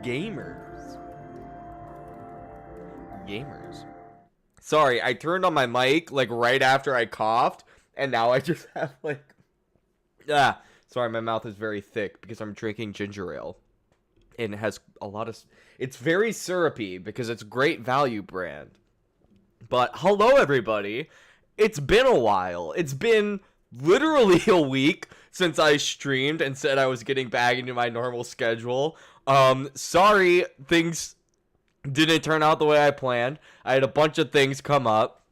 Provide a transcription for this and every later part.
Gamers. Gamers. Sorry, I turned on my mic like right after I coughed, and now I just have like sorry, my mouth is very thick because I'm drinking ginger ale. And it has a lot of it's very syrupy because it's great value brand. But hello everybody. It's been a while. It's been literally a week since I streamed and said I was getting back into my normal schedule. Sorry, things didn't turn out the way I planned. I had a bunch of things come up.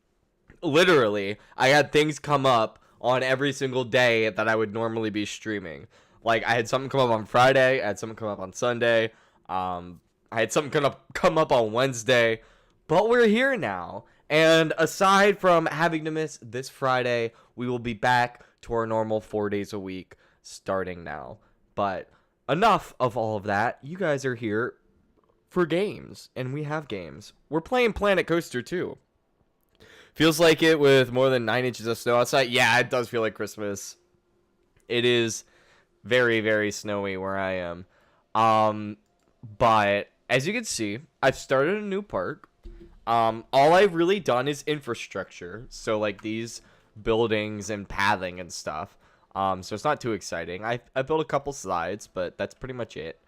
Literally, I had things come up on every single day that I would normally be streaming. Like, I had something come up on Friday, I had something come up on Sunday, I had something come up on Wednesday, but we're here now. And aside from having to miss this Friday, we will be back to our normal 4 days a week starting now. But enough of all of that. You guys are here for games, and we have games. We're playing Planet Coaster 2. Feels like it with more than 9 inches of snow outside. Yeah, it does feel like Christmas. It is very, very snowy where I am. But as you can see, I've started a new park. All I've really done is infrastructure. So like these buildings and pathing and stuff. So it's not too exciting. I built a couple slides, but that's pretty much it.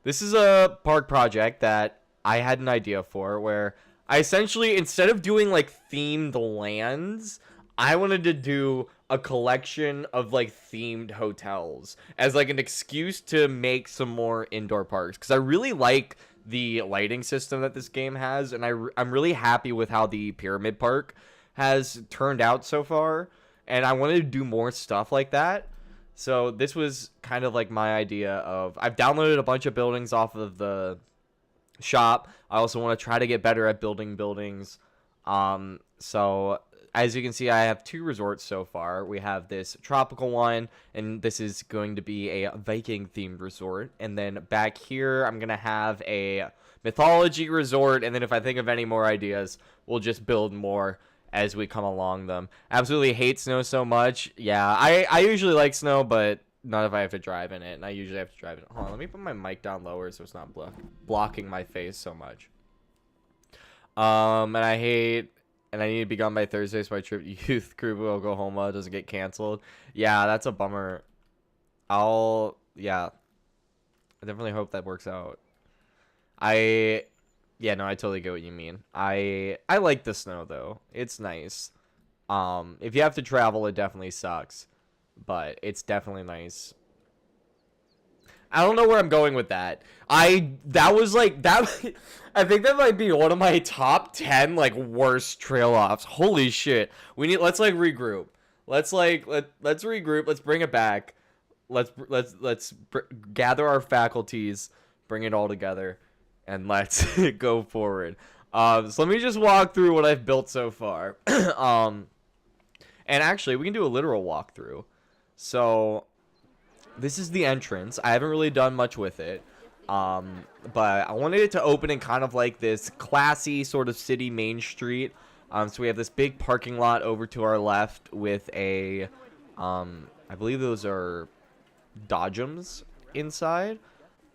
This is a park project that I had an idea for where I essentially, instead of doing like themed lands, I wanted to do a collection of like themed hotels as like an excuse to make some more indoor parks, because I really like the lighting system that this game has, and I'm really happy with how the Pyramid Park has turned out so far, and I wanted to do more stuff like that. So this was kind of like my idea of, I've downloaded a bunch of buildings off of the shop. I also want to try to get better at building buildings. So as you can see, I have 2 resorts so far. We have this tropical one, and this is going to be a Viking themed resort. And then back here, I'm going to have a mythology resort. And then if I think of any more ideas, we'll just build more as we come along them. Absolutely hate snow so much. Yeah, I usually like snow, but not if I have to drive in it. And I usually have to drive in it. Hold on, let me put my mic down lower so it's not blocking my face so much. And I hate... And I need to be gone by Thursday so my trip youth crew will Oklahoma doesn't get canceled. Yeah, that's a bummer. Yeah. I definitely hope that works out. Yeah, no, I totally get what you mean. I like the snow, though. It's nice. If you have to travel, it definitely sucks. But it's definitely nice. I don't know where I'm going with that. That was like that. I think that might be one of my top 10 like worst trail offs. Holy shit. Let's like regroup. Let's regroup. Let's bring it back. Let's gather our faculties, bring it all together, and let's go forward. So let me just walk through what I've built so far. And actually, we can do a literal walkthrough. So this is the entrance. I haven't really done much with it. But I wanted it to open in kind of like this classy sort of city main street. So we have this big parking lot over to our left with a, I believe those are Dodgems inside.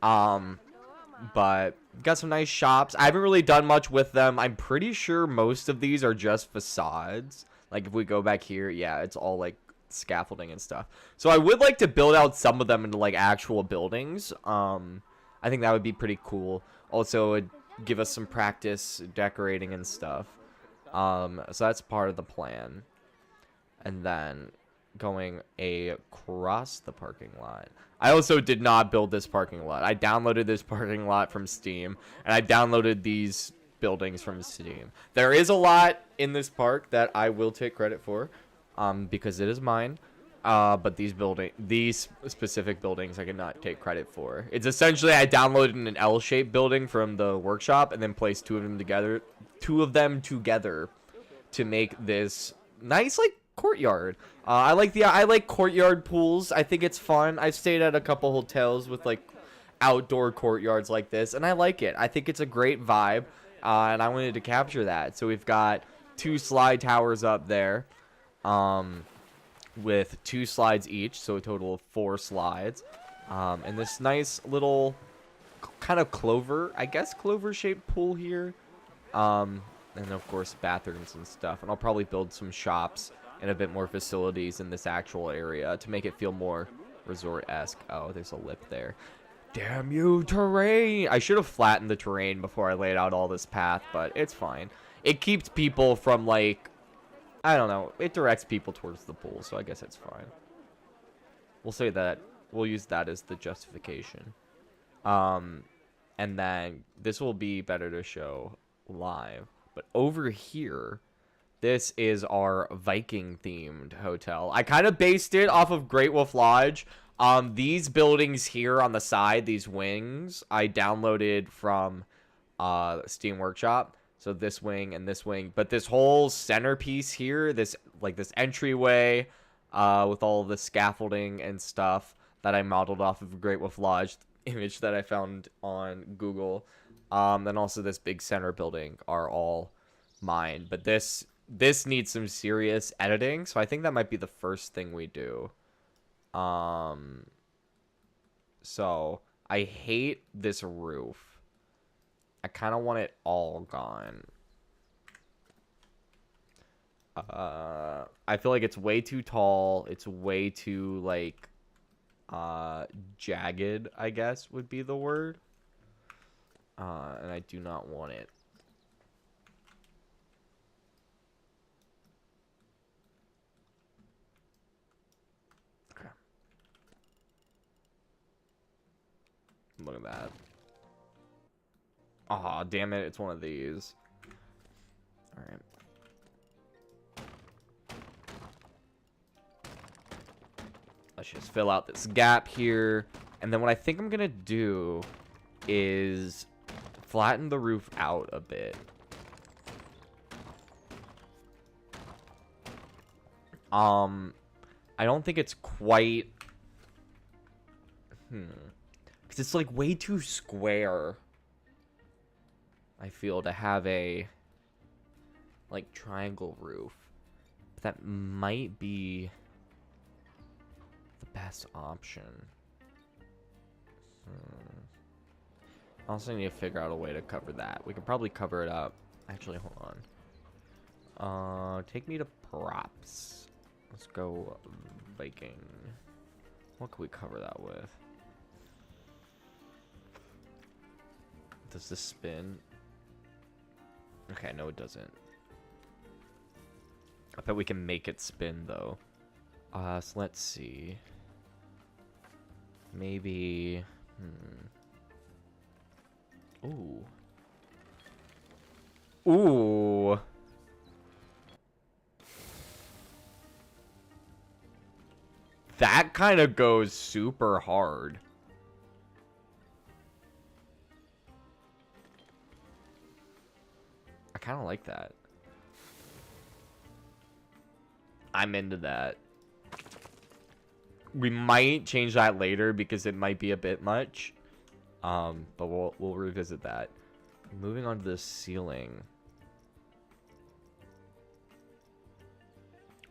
But got some nice shops. I haven't really done much with them. I'm pretty sure most of these are just facades. Like if we go back here, yeah, it's all like scaffolding and stuff. So I would like to build out some of them into like actual buildings. I think that would be pretty cool. Also, it would give us some practice decorating and stuff. So that's part of the plan. And then going across the parking lot. I also did not build this parking lot. I downloaded this parking lot from Steam, and I downloaded these buildings from Steam. There is a lot in this park that I will take credit for, because it is mine. But these specific buildings I cannot take credit for. It's essentially I downloaded an L-shaped building from the workshop and then placed two of them together to make this nice like courtyard. I like courtyard pools. I think it's fun. I've stayed at a couple hotels with like outdoor courtyards like this, and I like it. I think it's a great vibe, and I wanted to capture that. So we've got 2 slide towers up there. With 2 slides each, so a total of 4 slides, and this nice little kind of clover, I guess clover shaped pool here. And of course bathrooms and stuff. And I'll probably build some shops and a bit more facilities in this actual area to make it feel more resort-esque. Oh, there's a lip there. Damn you, terrain! I should have flattened the terrain before I laid out all this path, but it's fine. It keeps people from, like, I don't know. It directs people towards the pool, so I guess it's fine. We'll say that. We'll use that as the justification. And then this will be better to show live. But over here, this is our Viking-themed hotel. I kind of based it off of Great Wolf Lodge. These buildings here on the side, these wings, I downloaded from Steam Workshop. So this wing and this wing. But this whole centerpiece here, this entryway with all the scaffolding and stuff that I modeled off of Great Wolf Lodge image that I found on Google. And also this big center building are all mine. But this needs some serious editing. So I think that might be the first thing we do. So I hate this roof. I kind of want it all gone. I feel like it's way too tall. It's way too, like, jagged, I guess would be the word. And I do not want it. Okay. Look at that. Aw, damn it, it's one of these. Alright. Let's just fill out this gap here. And then what I think I'm gonna do is flatten the roof out a bit. I don't think it's quite... Because it's, like, way too square, I feel, to have a, like, triangle roof. But that might be the best option. I also need to figure out a way to cover that. We could probably cover it up. Actually, hold on. Take me to props. Let's go Viking. What can we cover that with? Does this spin? Okay, no it doesn't. I bet we can make it spin though. So let's see. Maybe... Ooh. Ooh. That kind of goes super hard. I kind of like that. I'm into that. We might change that later because it might be a bit much. But we'll revisit that. Moving on to the ceiling.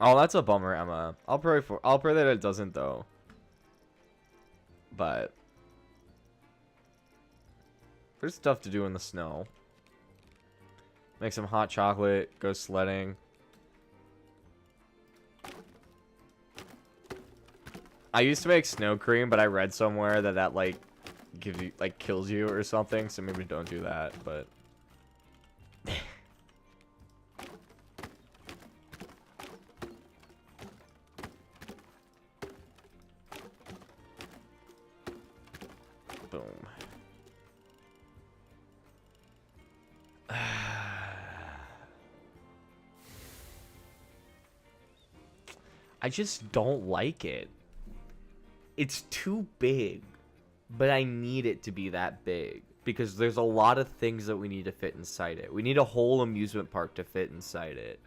Oh, that's a bummer, Emma. I'll pray that it doesn't though. But there's stuff to do in the snow. Make some hot chocolate, go sledding. I used to make snow cream, but I read somewhere that like gives you, like, kills you or something, so maybe don't do that, but boom. I just don't like it. It's too big. But I need it to be that big because there's a lot of things that we need to fit inside it. We need a whole amusement park to fit inside it.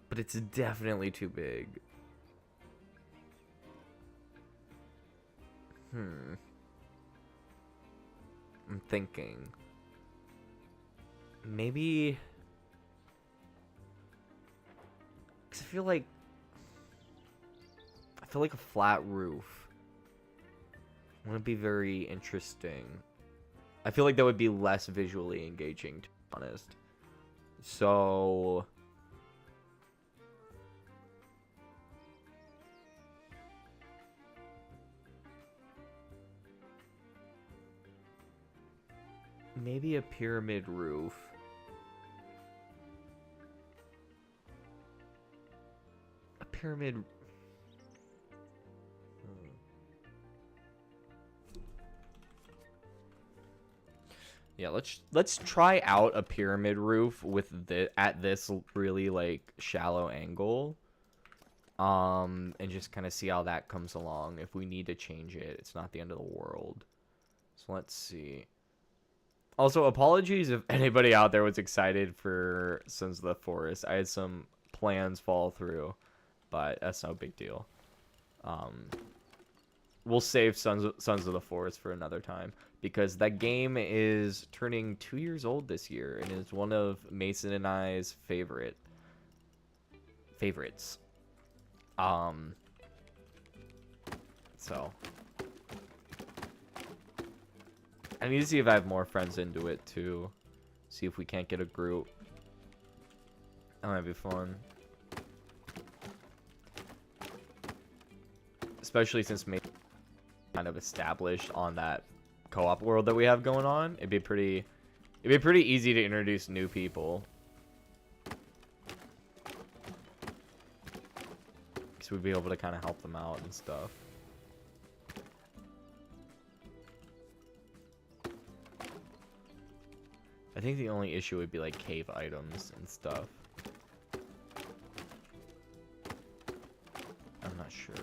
But it's definitely too big. I'm thinking. Maybe... Because I feel like a flat roof wouldn't be very interesting. I feel like that would be less visually engaging, to be honest. So maybe a pyramid roof. A pyramid. Yeah, let's try out a pyramid roof with at this really like shallow angle. And just kind of see how that comes along. If we need to change it, it's not the end of the world. So let's see. Also, apologies if anybody out there was excited for Sons of the Forest. I had some plans fall through, but that's no big deal. We'll save Sons of the Forest for another time, because that game is turning 2 years old this year and is one of Mason and I's favorites. So I need to see if I have more friends into it too. See if we can't get a group. That might be fun. Especially since Mason kind of established on that co-op world that we have going on. It'd be pretty easy to introduce new people. Because we'd be able to kind of help them out and stuff. I think the only issue would be like cave items and stuff. I'm not sure.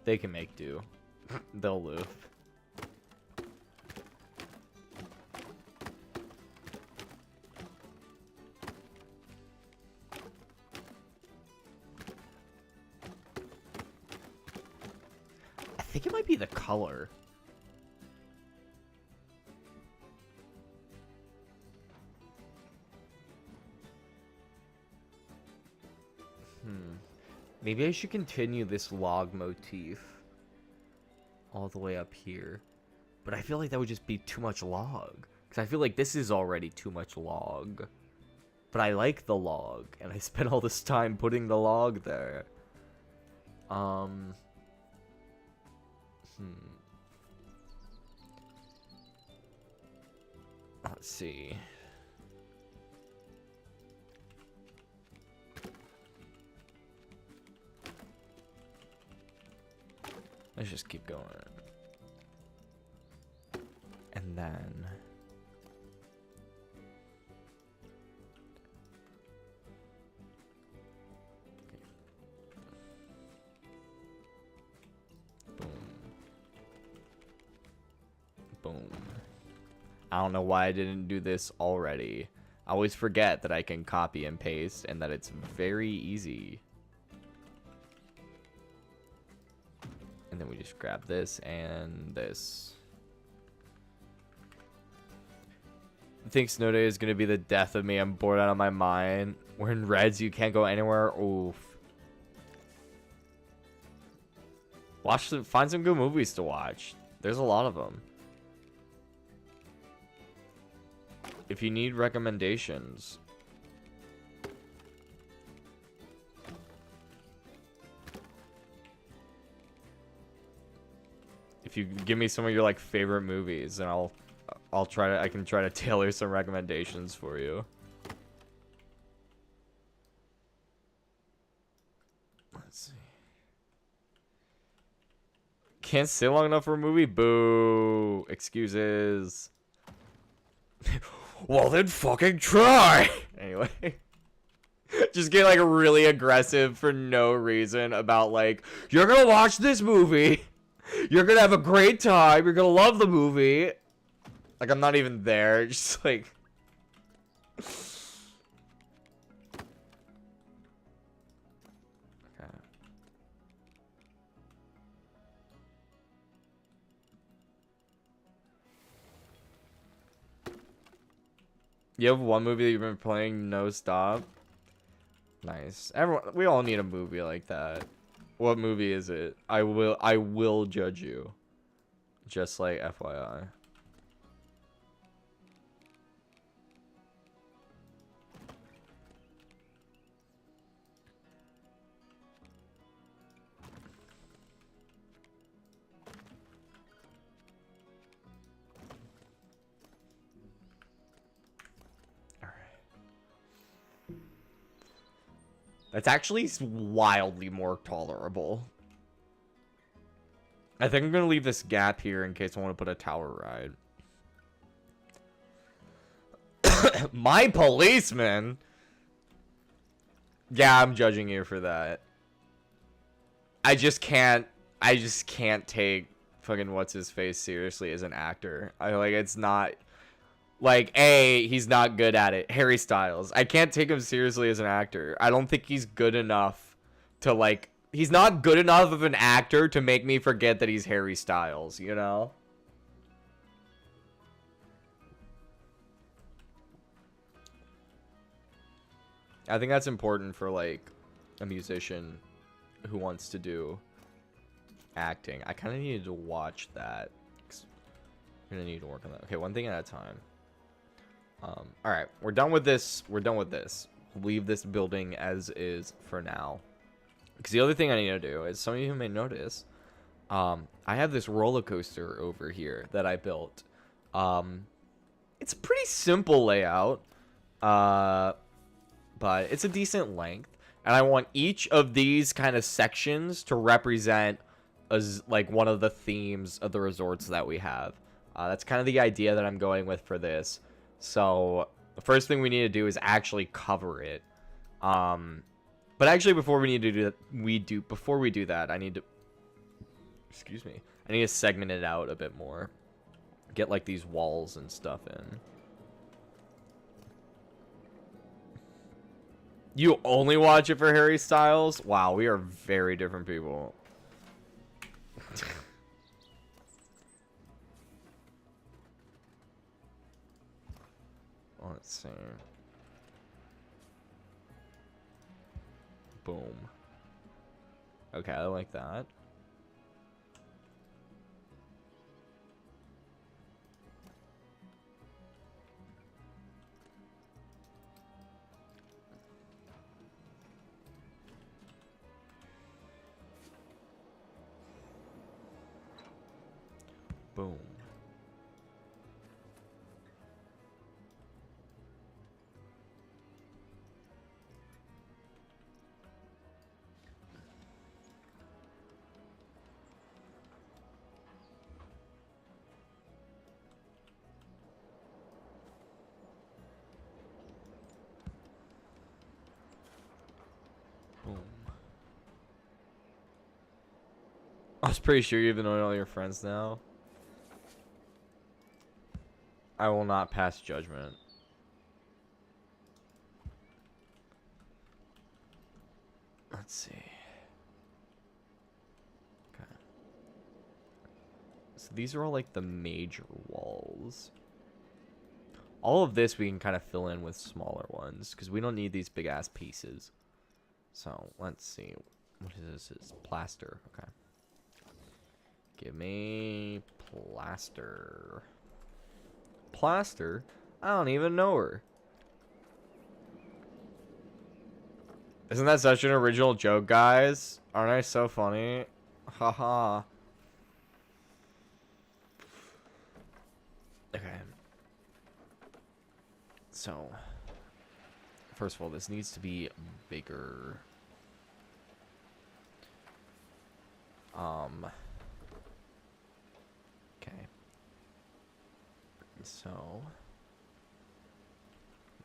They can make do. They'll live. I think it might be the color. Maybe I should continue this log motif all the way up here. But I feel like that would just be too much log. Because I feel like this is already too much log. But I like the log. And I spent all this time putting the log there. Let's see. Let's just keep going. And then... Boom. Boom. I don't know why I didn't do this already. I always forget that I can copy and paste and that it's very easy. And then we just grab this and this. I think Snow Day is going to be the death of me. I'm bored out of my mind. We're in Reds. You can't go anywhere. Oof. Find some good movies to watch. There's a lot of them. If you need recommendations. If you give me some of your like favorite movies, and I can try to tailor some recommendations for you. Let's see. Can't sit long enough for a movie? Boo. Excuses. Well then fucking try. Anyway. Just get like really aggressive for no reason about like, you're gonna watch this movie. You're gonna have a great time. You're gonna love the movie. Like, I'm not even there. Just like... Okay. You have one movie that you've been playing no stop? Nice. We all need a movie like that. What movie is it? I will judge you. Just like FYI. That's actually wildly more tolerable. I think I'm going to leave this gap here in case I want to put a tower ride. My policeman? Yeah, I'm judging you for that. I just can't take fucking what's-his-face seriously as an actor. It's not... Like, A, he's not good at it. Harry Styles. I can't take him seriously as an actor. I don't think he's good enough to, like... He's not good enough of an actor to make me forget that he's Harry Styles, you know? I think that's important for, like, a musician who wants to do acting. I kind of needed to watch that. I'm going to need to work on that. Okay, one thing at a time. Alright, we're done with this. We're done with this. Leave this building as is for now. Because the other thing I need to do is, some of you may notice, I have this roller coaster over here that I built. It's a pretty simple layout, but it's a decent length. And I want each of these kind of sections to represent as like one of the themes of the resorts that we have. That's kind of the idea that I'm going with for this. So the first thing we need to do is actually cover it. But actually, before we do that, I need to, excuse me, I need to segment it out a bit more. Get like these walls and stuff in. You only watch it for Harry Styles? Wow, we are very different people. Let's see. Boom. Okay, I like that. Boom. Boom. I was pretty sure you've annoyed all your friends now. I will not pass judgment. Let's see. Okay. So these are all like the major walls. All of this we can kind of fill in with smaller ones because we don't need these big ass pieces. So let's see. What is this? It's plaster. Okay. Give me plaster. Plaster? I don't even know her. Isn't that such an original joke, guys? Aren't I so funny? Haha. Okay. So, first of all, this needs to be bigger. Okay. So,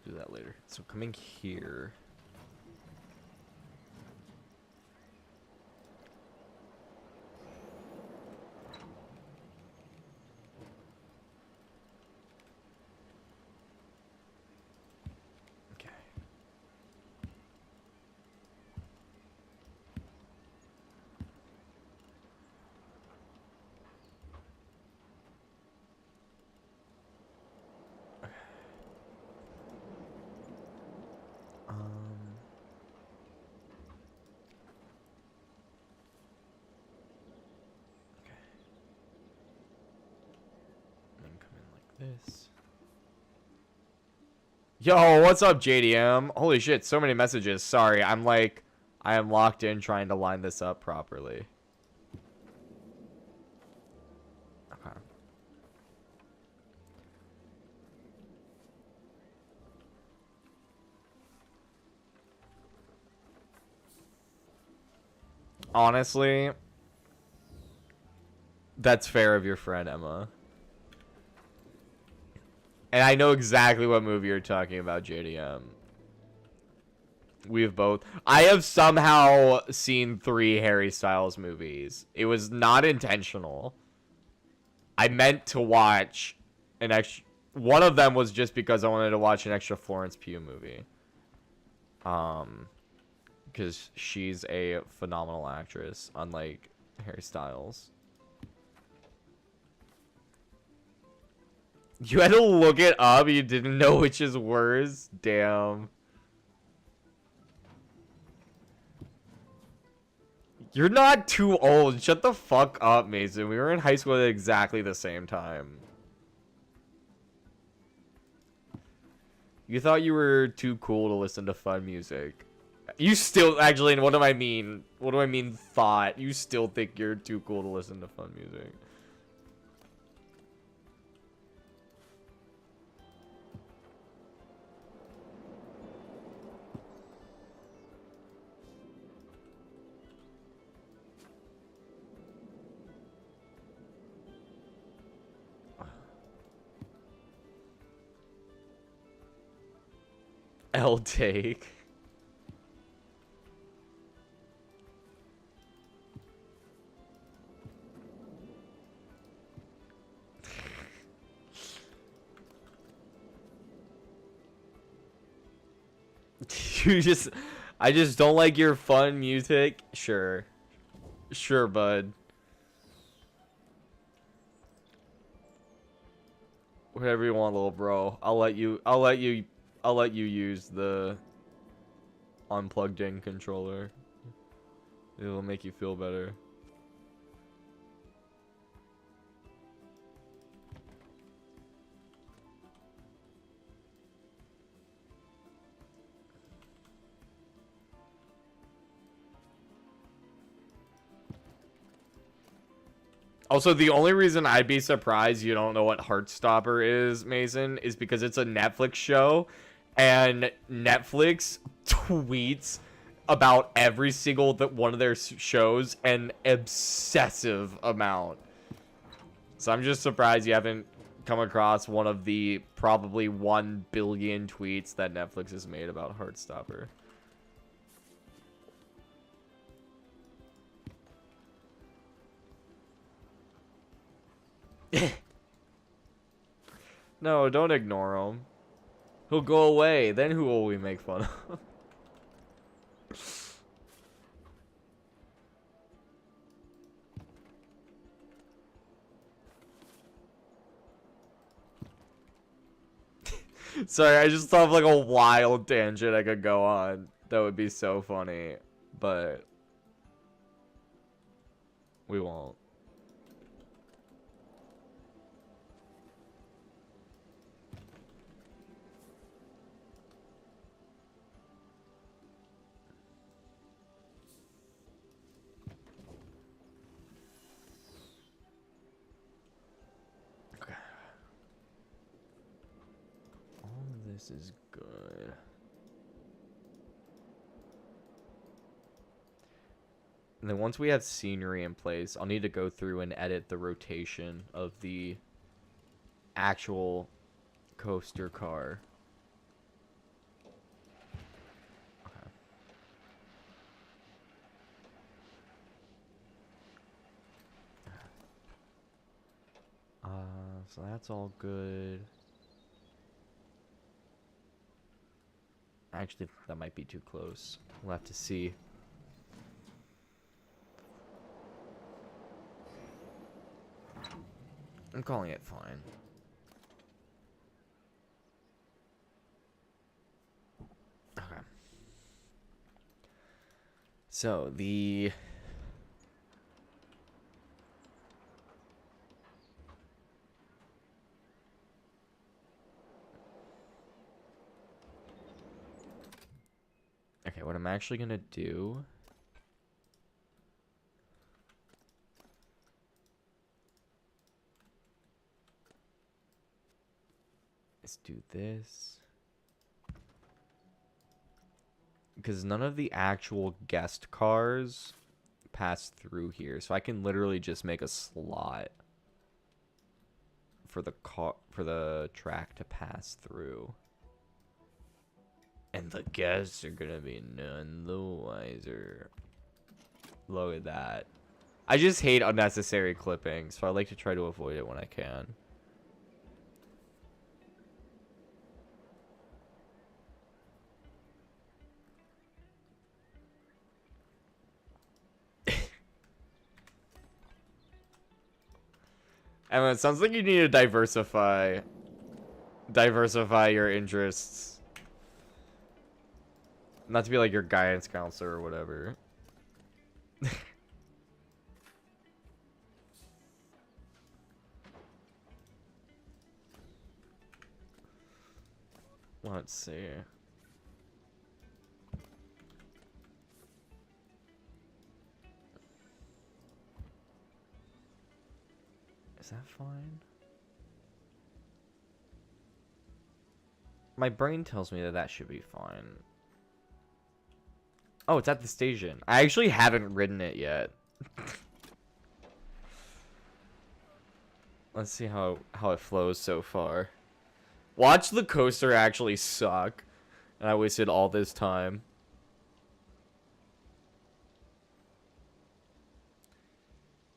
do that later. So coming here. Okay. this? Yo, what's up, JDM? Holy shit, so many messages. Sorry, I am locked in trying to line this up properly. Okay. Honestly, that's fair of your friend, Emma. And I know exactly what movie you're talking about, JDM. We've both. I have somehow seen 3 Harry Styles movies. It was not intentional. I meant to watch an extra. One of them was just because I wanted to watch an extra Florence Pugh movie. Because she's a phenomenal actress, unlike Harry Styles. You had to look it up. You didn't know which is worse. Damn. You're not too old. Shut the fuck up, Mason. We were in high school at exactly the same time. You thought you were too cool to listen to fun music. You still, actually, and what do I mean? What do I mean thought? You still think you're too cool to listen to fun music. L take. I just don't like your fun music. Sure. Sure, bud. Whatever you want, little bro. I'll let you use the unplugged in controller. It'll make you feel better. Also, the only reason I'd be surprised you don't know what Heartstopper is, Mason, is because it's a Netflix show, and Netflix tweets about every single one of their shows an obsessive amount. So I'm just surprised you haven't come across one of the probably 1 billion tweets that Netflix has made about Heartstopper. No, don't ignore him. He'll go away. Then who will we make fun of? Sorry, I just thought of like a wild tangent I could go on. That would be so funny. But we won't. This is good. And then once we have scenery in place, I'll need to go through and edit the rotation of the actual coaster car. Okay. So that's all good. Actually, that might be too close. We'll have to see. I'm calling it fine. Okay. So, the... Okay, what I'm actually gonna do is do this. Because none of the actual guest cars pass through here. So I can literally just make a slot for the track to pass through. And the guests are gonna be none the wiser. Look at that. I just hate unnecessary clipping, so I like to try to avoid it when I can. Emma, it sounds like you need to diversify your interests. Not to be like your guidance counselor or whatever. Let's see. Is that fine? My brain tells me that that should be fine. Oh, it's at the station. I actually haven't ridden it yet. Let's see how it flows so far. Watch the coaster actually suck. And I wasted all this time.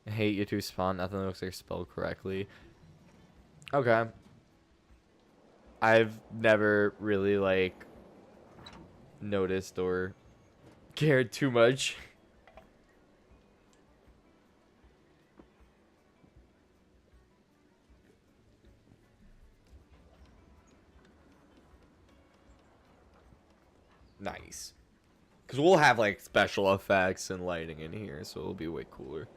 I hate you two spawn. Nothing looks like spelled correctly. Okay. I've never really, like, noticed or cared too much. Nice. Because we'll have, like, special effects and lighting in here, so it'll be way cooler.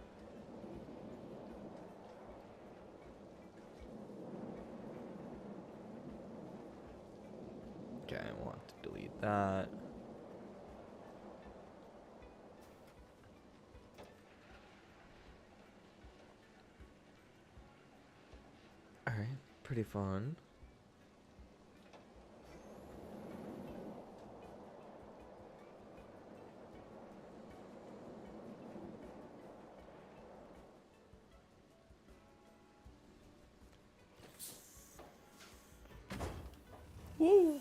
Okay, we'll have to delete that. Alright, pretty fun. Woo!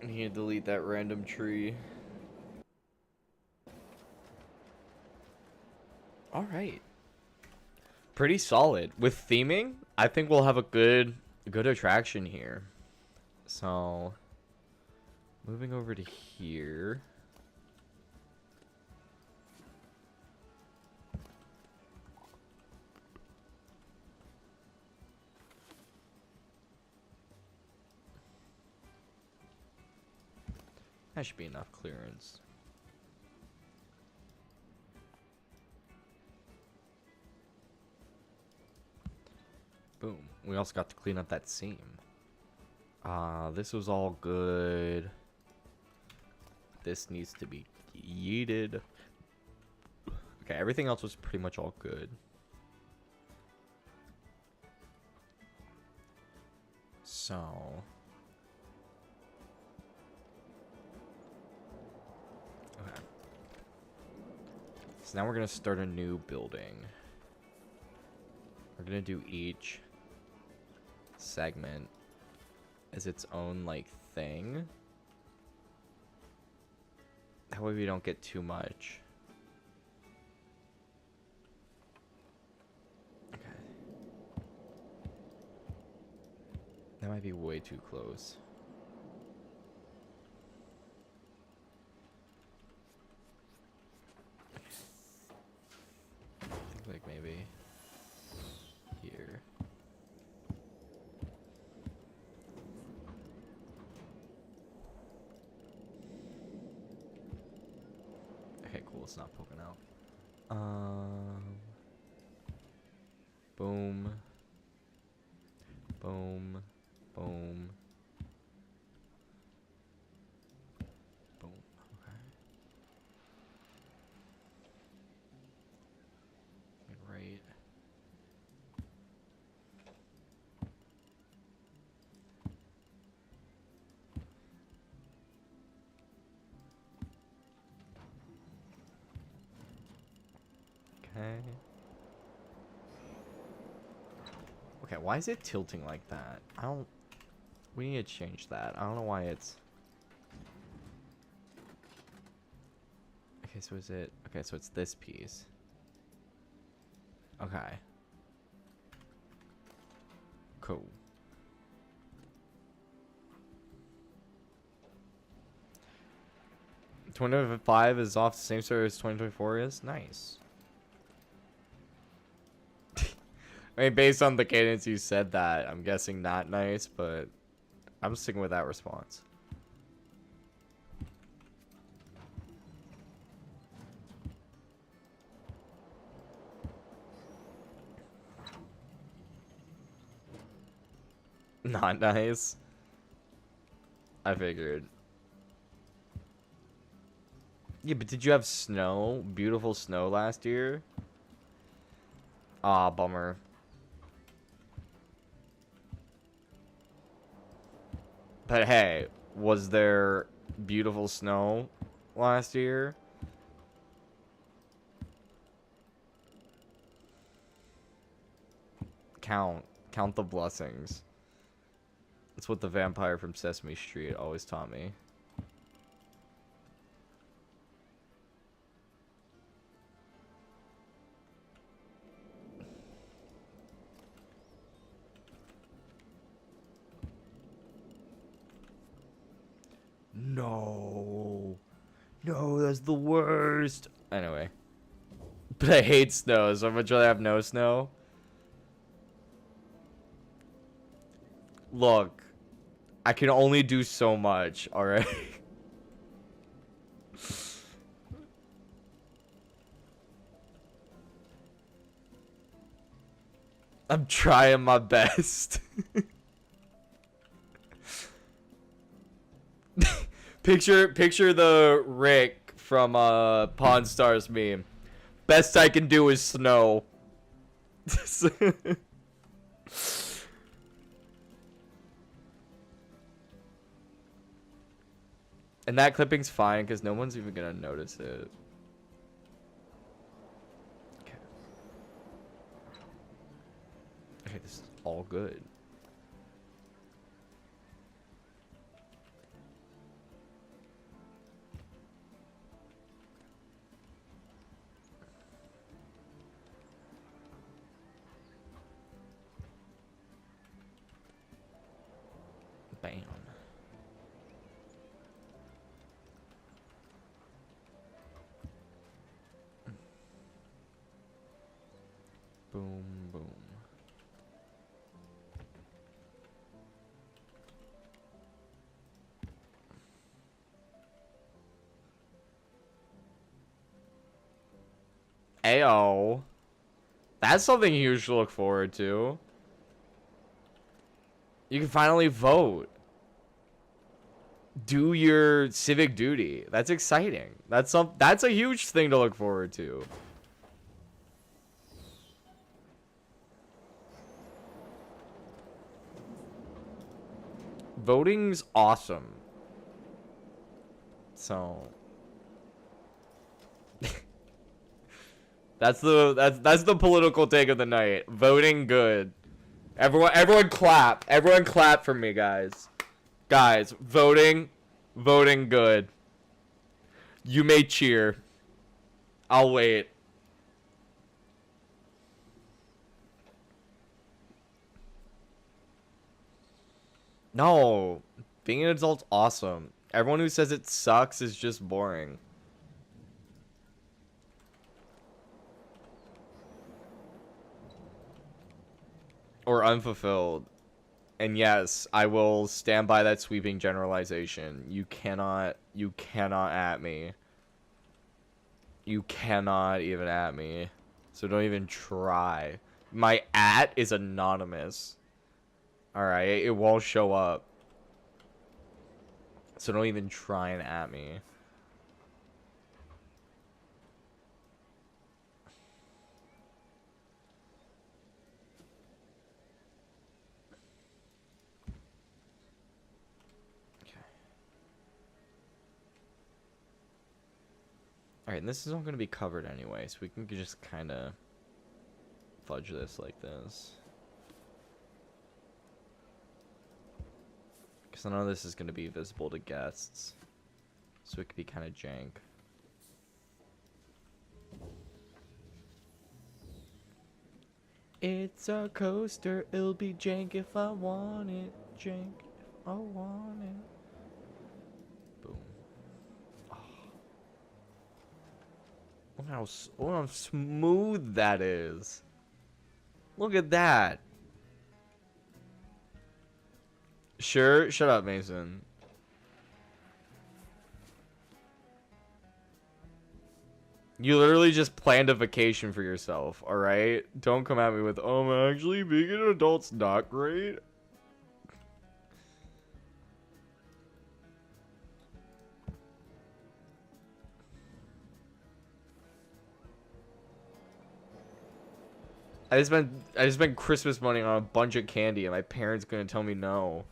I need to delete that random tree. Alright. Pretty solid. With theming, I think we'll have a good attraction here. So, moving over to here. That should be enough clearance. Boom. We also got to clean up that seam. This was all good. This needs to be yeeted. Okay, everything else was pretty much all good. So... okay. So now we're gonna start a new building. We're gonna do each segment as its own, like, thing. That way we don't get too much. Okay. That might be way too close. I think, like, maybe here. Okay, cool. It's not poking out. Boom. Boom. Boom. Boom. Okay. Right. Okay. Okay, why is it tilting like that? I don't... We need to change that. I don't know why it's... Okay, so is it... Okay, so it's this piece. Okay. Cool. $25 is off the same server as 2024 is? Nice. I mean, based on the cadence you said that, I'm guessing not nice, but I'm sticking with that response. Not nice. I figured. Yeah, but did you have snow? Beautiful snow last year? Ah, bummer. But hey, was there beautiful snow last year? Count the blessings. That's what the vampire from Sesame Street always taught me. No. No, that's the worst. Anyway. But I hate snow, so I'd much rather have no snow. Look. I can only do so much, alright? I'm trying my best. Picture the Rick from Pawn Stars meme. Best I can do is snow. And that clipping's fine because no one's even gonna notice it. Okay. Okay, this is all good. Bam. Boom, boom. Ayo. That's something you should look forward to. You can finally vote. Do your civic duty. That's exciting. That's a huge thing to look forward to. Voting's awesome. So that's the political take of the night. Voting good. Everyone clap. Everyone clap for me, guys. Guys, voting good. You may cheer. I'll wait. No, being an adult's awesome. Everyone who says it sucks is just boring. Or unfulfilled. And yes, I will stand by that sweeping generalization. You cannot at me. You cannot even at me. So don't even try. My at is anonymous. Alright, it won't show up. So don't even try and at me. Alright, and this is all going to be covered anyway, so we can just kind of fudge this like this. Because I know this is going to be visible to guests, so it could be kind of jank. It's a coaster, it'll be jank if I want it, jank if I want it. Boom. Look how smooth that is. Look at that. Sure, shut up, Mason. You literally just planned a vacation for yourself, alright? Don't come at me with, oh, actually, being an adult's not great. I just spent Christmas money on a bunch of candy, and my parents gonna tell me no.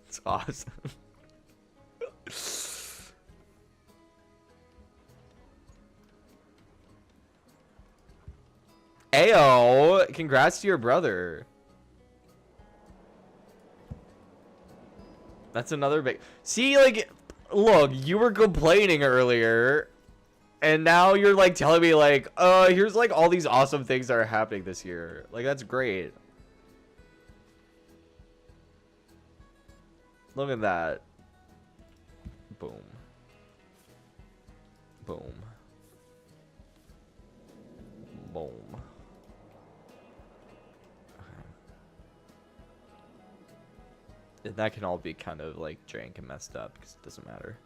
It's awesome. Ayo, congrats to your brother. That's another big. See, like, look, you were complaining earlier. And now you're like telling me like, here's like all these awesome things that are happening this year. Like, that's great. Look at that. Boom. Boom. Boom. And that can all be kind of like jank and messed up because it doesn't matter.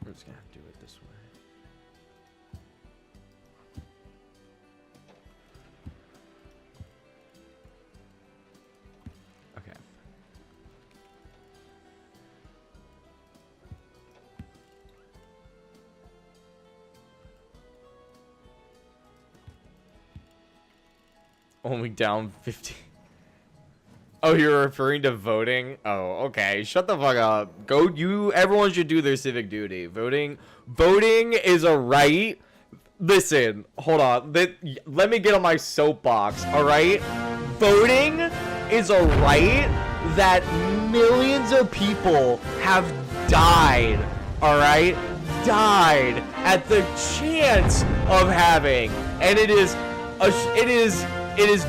We're just gonna have to do it this way. Okay. Only down 50. Oh, you're referring to voting? Oh, okay. Shut the fuck up. Everyone should do their civic duty. Voting is a right. Listen, hold on. Let me get on my soapbox, all right? Voting is a right that millions of people have died, all right? Died at the chance of having. And it is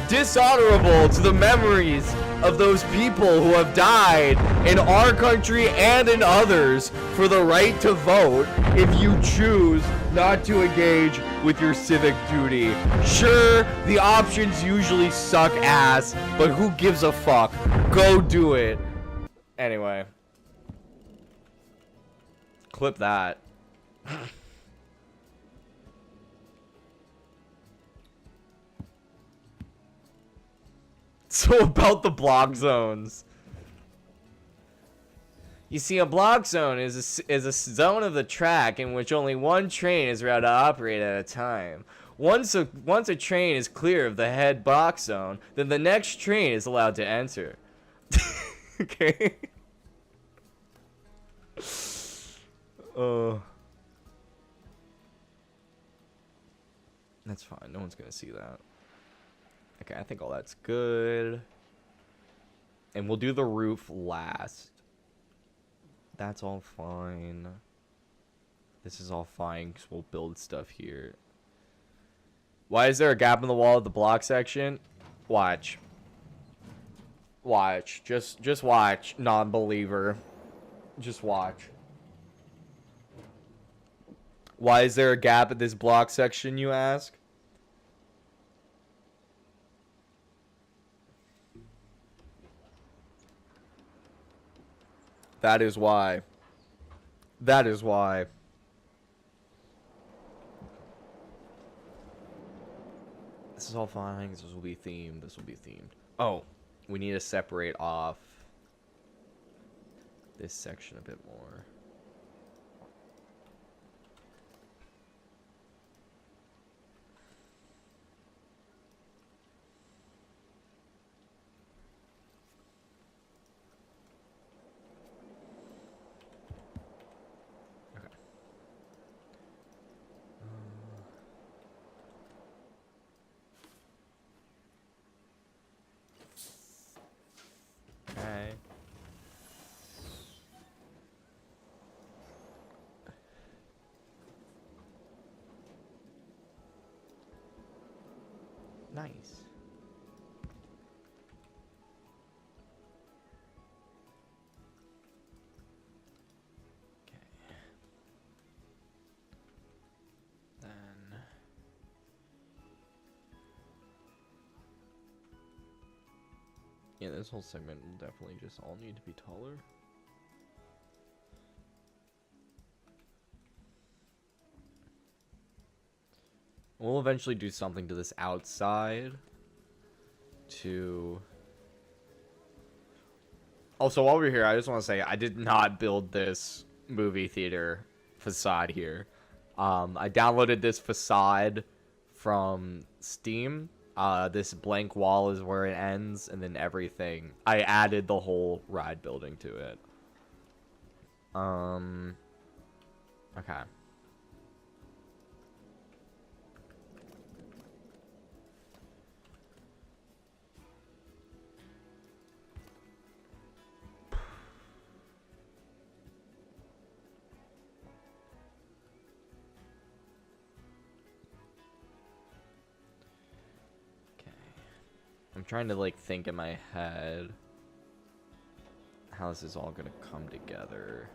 dishonorable to the memories of those people who have died in our country and in others for the right to vote if you choose not to engage with your civic duty. Sure, the options usually suck ass, but who gives a fuck? Go do it. Anyway. Clip that. So about the block zones. You see, a block zone is a zone of the track in which only one train is allowed to operate at a time. Once a train is clear of the head block zone, then the next train is allowed to enter. Okay. That's fine. No one's gonna see that. Okay, I think all that's good. And we'll do the roof last. That's all fine. This is all fine because we'll build stuff here. Why is there a gap in the wall of the block section? Watch. Watch. Just watch, non-believer. Just watch. Why is there a gap at this block section, you ask? That is why. That is why. This is all fine. This will be themed. This will be themed. Oh, we need to separate off this section a bit more. Okay. Nice. Okay. Then yeah, this whole segment will definitely just all need to be taller. We'll eventually do something to this outside to... Also, while we're here, I just want to say I did not build this movie theater facade here. I downloaded this facade from Steam. This blank wall is where it ends, and then everything. I added the whole ride building to it. Okay. I'm trying to like think in my head how this is all gonna come together.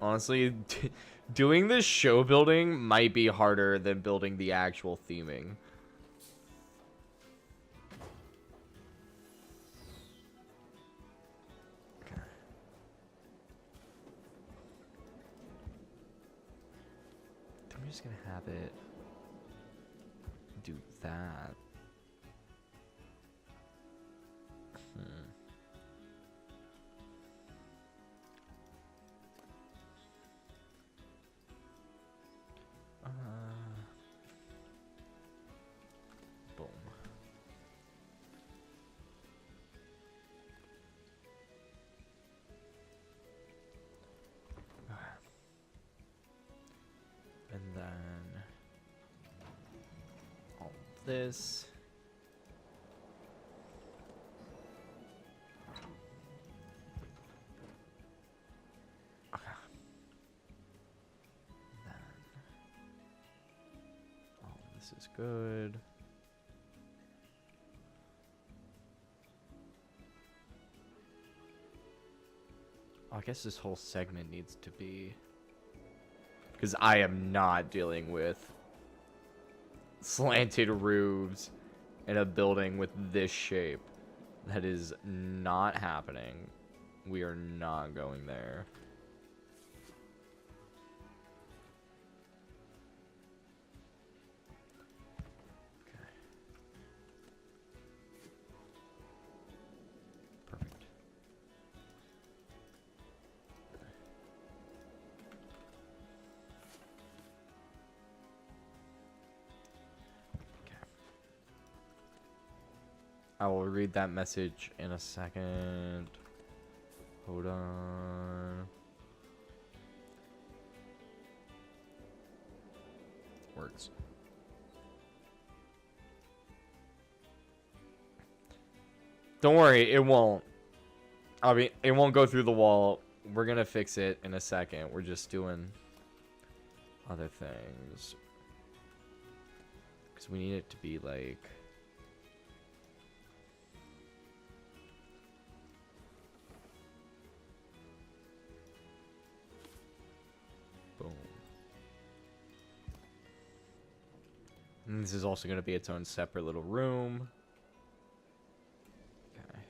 Honestly, doing this show building might be harder than building the actual theming. Okay. I'm just gonna have it do that. Boom. And then all this. Okay. Then all this is good. I guess this whole segment needs to be, because I am not dealing with slanted roofs in a building with this shape. That is not happening. We are not going there. Okay. Perfect. I will read that message in a second. Hold on. Works. Don't worry, it won't. I mean, it won't go through the wall. We're gonna fix it in a second. We're just doing other things. Because we need it to be like... And this is also going to be its own separate little room. Okay.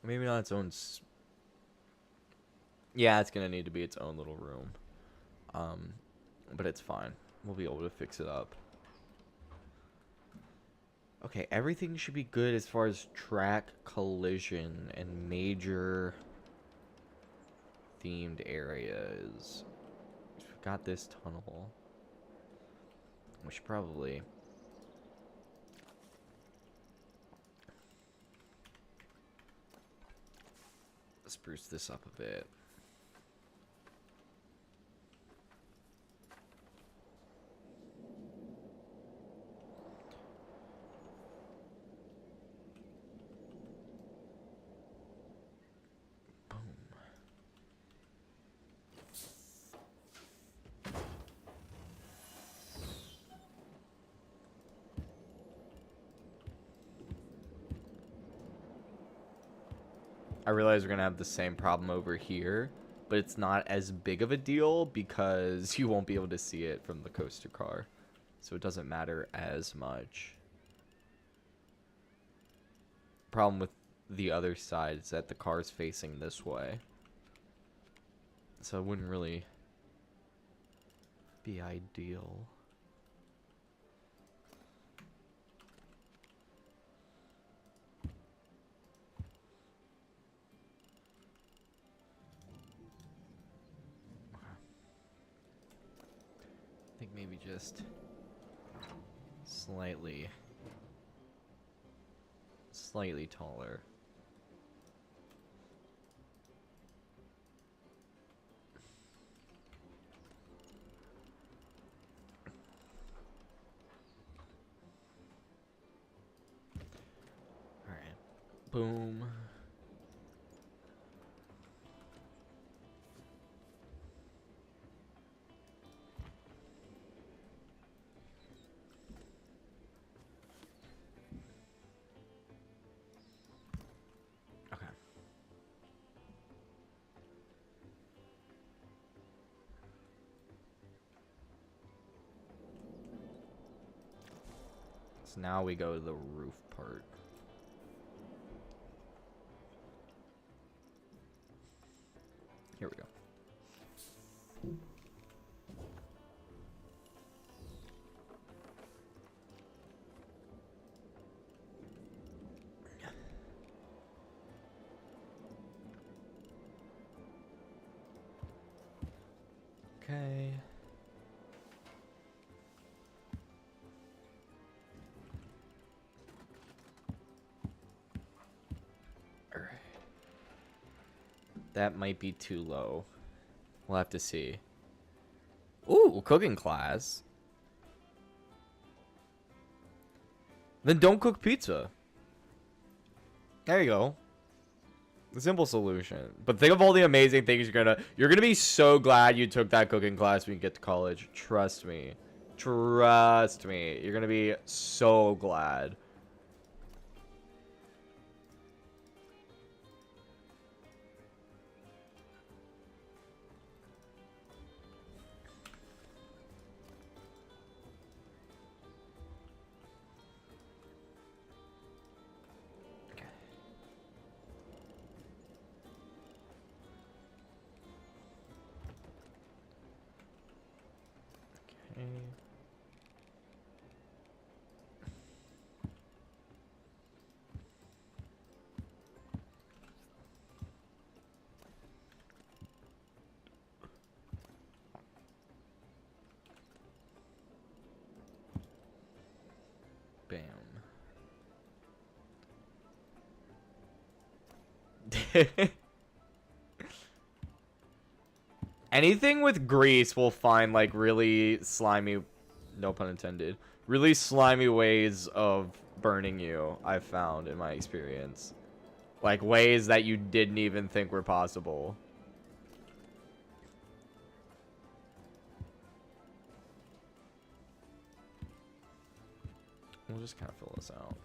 Maybe not its own... Yeah, it's going to need to be its own little room. But it's fine. We'll be able to fix it up. Okay, everything should be good as far as track, collision, and major themed areas. We've got this tunnel. We should probably... spruce this up a bit. I realize we're going to have the same problem over here, but it's not as big of a deal because you won't be able to see it from the coaster car. So it doesn't matter as much. Problem with the other side is that the car is facing this way. So it wouldn't really be ideal. I think maybe just slightly taller. All right. Boom. So now we go to the roof part. Here we go. Okay. That might be too low. We'll have to see. Ooh, cooking class. Then don't cook pizza. There you go. The simple solution. But think of all the amazing things you're gonna be so glad you took that cooking class when you get to college. Trust me. Trust me. You're gonna be so glad. Bam. Anything with grease will find like really slimy, no pun intended, really slimy ways of burning you, I've found in my experience. Like ways that you didn't even think were possible. We'll just kind of fill this out.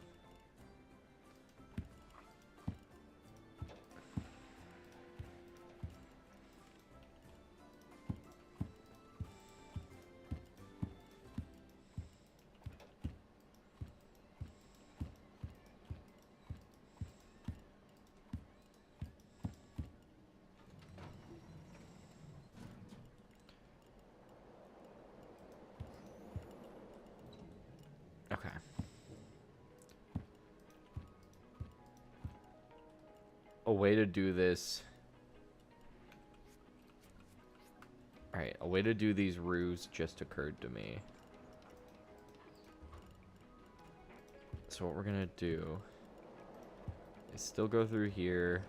a way to do this. Alright, a way to do these roofs just occurred to me. So what we're gonna do is still go through here,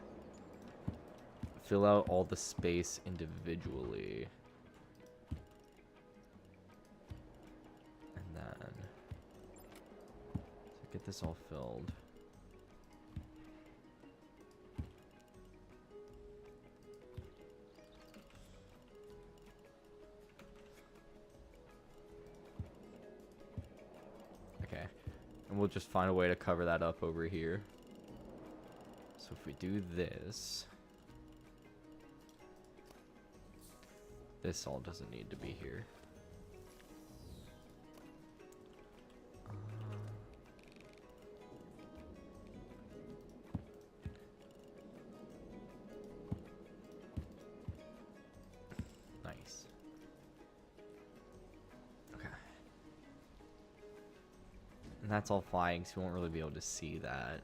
fill out all the space individually, and then so get this all filled. Okay, and we'll just find a way to cover that up over here. So if we do this, this all doesn't need to be here. Nice. Okay. And that's all flying, so you won't really be able to see that.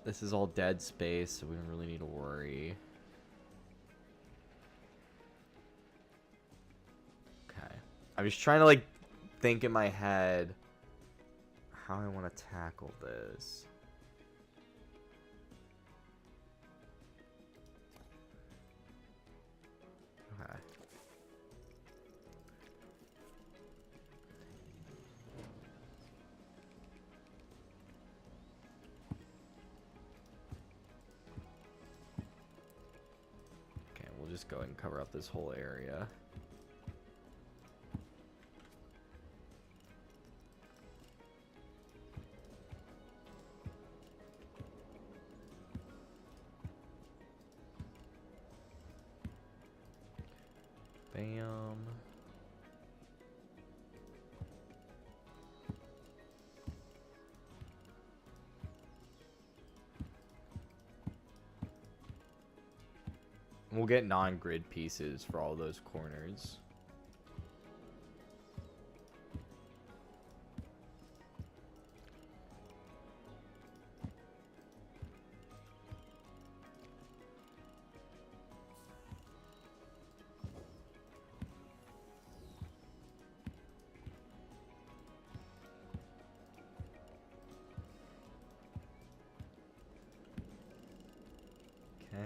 This is all dead space, so we don't really need to worry. Okay. I'm just trying to, like, think in my head how I want to tackle this. Okay. We'll just go ahead and cover up this whole area. Bam. We'll get non-grid pieces for all those corners. Okay.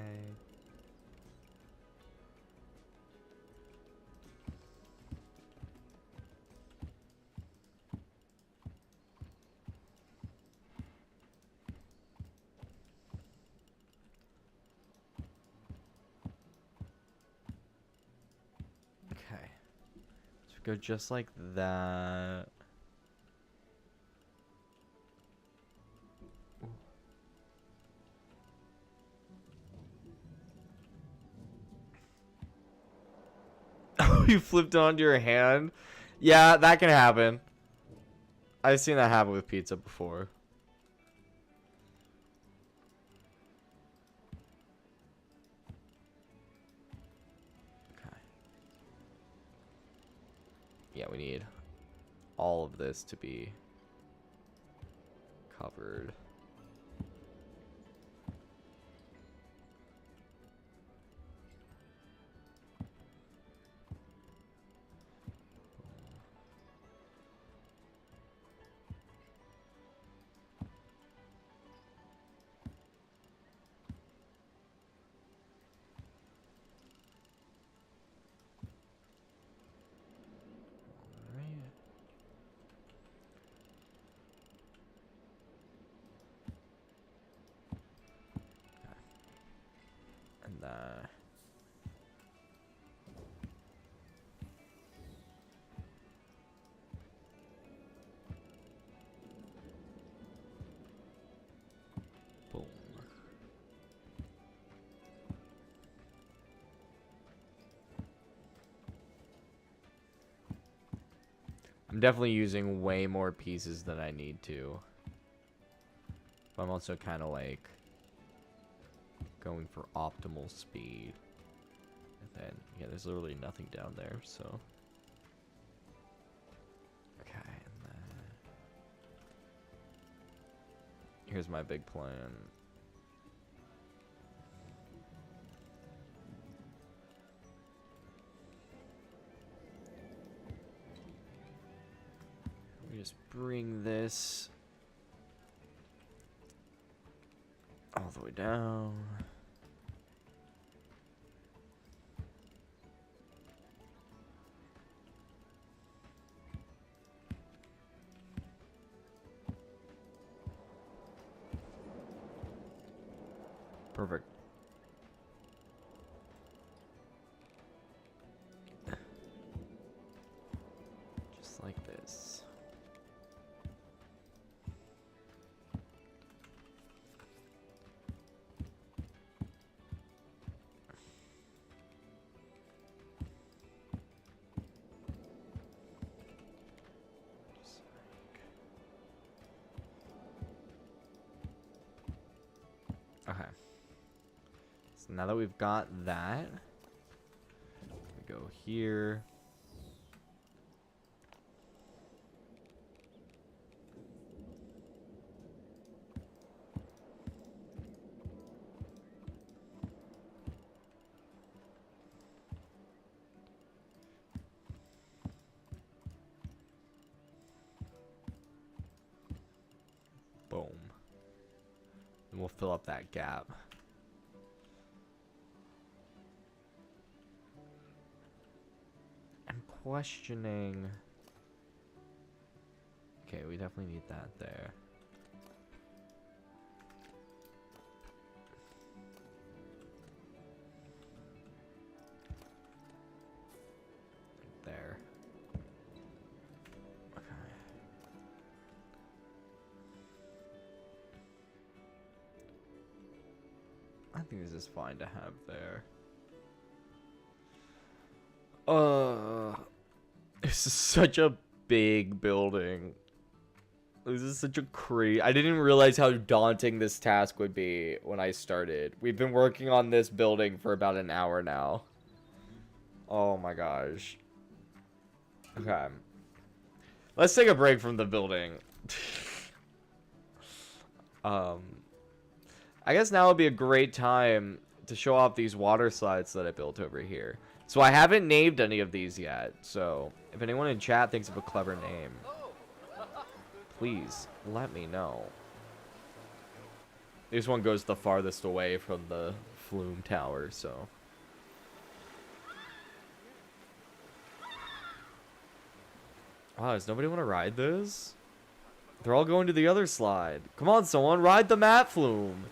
Okay. So go just like that. Oh, you flipped onto your hand? Yeah, that can happen. I've seen that happen with pizza before. Okay. Yeah, we need all of this to be covered. And boom. I'm definitely using way more pieces than I need to. But I'm also kind of like going for optimal speed. And then, yeah, there's literally nothing down there, so. Okay, and then here's my big plan. bring this all the way down. Perfect. Just like this. Okay. So now that we've got that, we go here. Boom. And we'll fill up that gap. I'm questioning. Okay, we definitely need that there. There. Okay. I think this is fine to have there. This is such a big building. This is such a I didn't realize how daunting this task would be when I started. We've been working on this building for about an hour now. Oh my gosh. Okay. Let's take a break from the building. I guess now would be a great time to show off these water slides that I built over here. So I haven't named any of these yet. So if anyone in chat thinks of a clever name, please let me know. This one goes the farthest away from the Flume Tower, so. Wow, does nobody want to ride this? They're all going to the other slide. Come on, someone, ride the Mat Flume.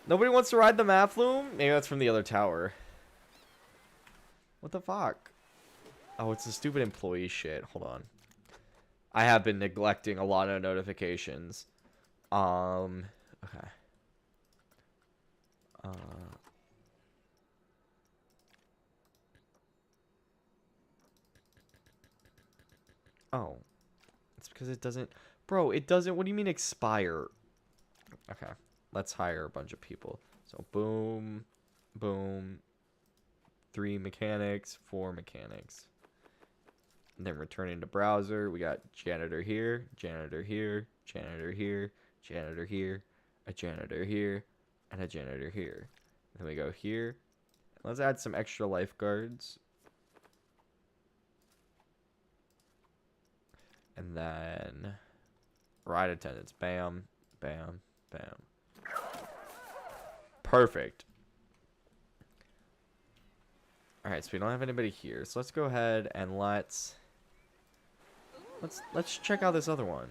Nobody wants to ride the Mat Flume? Maybe that's from the other tower. What the fuck? Oh, it's the stupid employee shit. Hold on. I have been neglecting a lot of notifications. Okay. Oh. It's because it doesn't... Bro, it doesn't... What do you mean expire? Okay. Let's hire a bunch of people. So, boom. Boom. 3 mechanics. 4 mechanics. And then returning to browser, we got janitor here, janitor here, janitor here, janitor here, a janitor here, and a janitor here. Then we go here. Let's add some extra lifeguards. And then ride attendants. Bam, bam, bam. Perfect. Alright, so we don't have anybody here. So let's go ahead and let's check out this other one.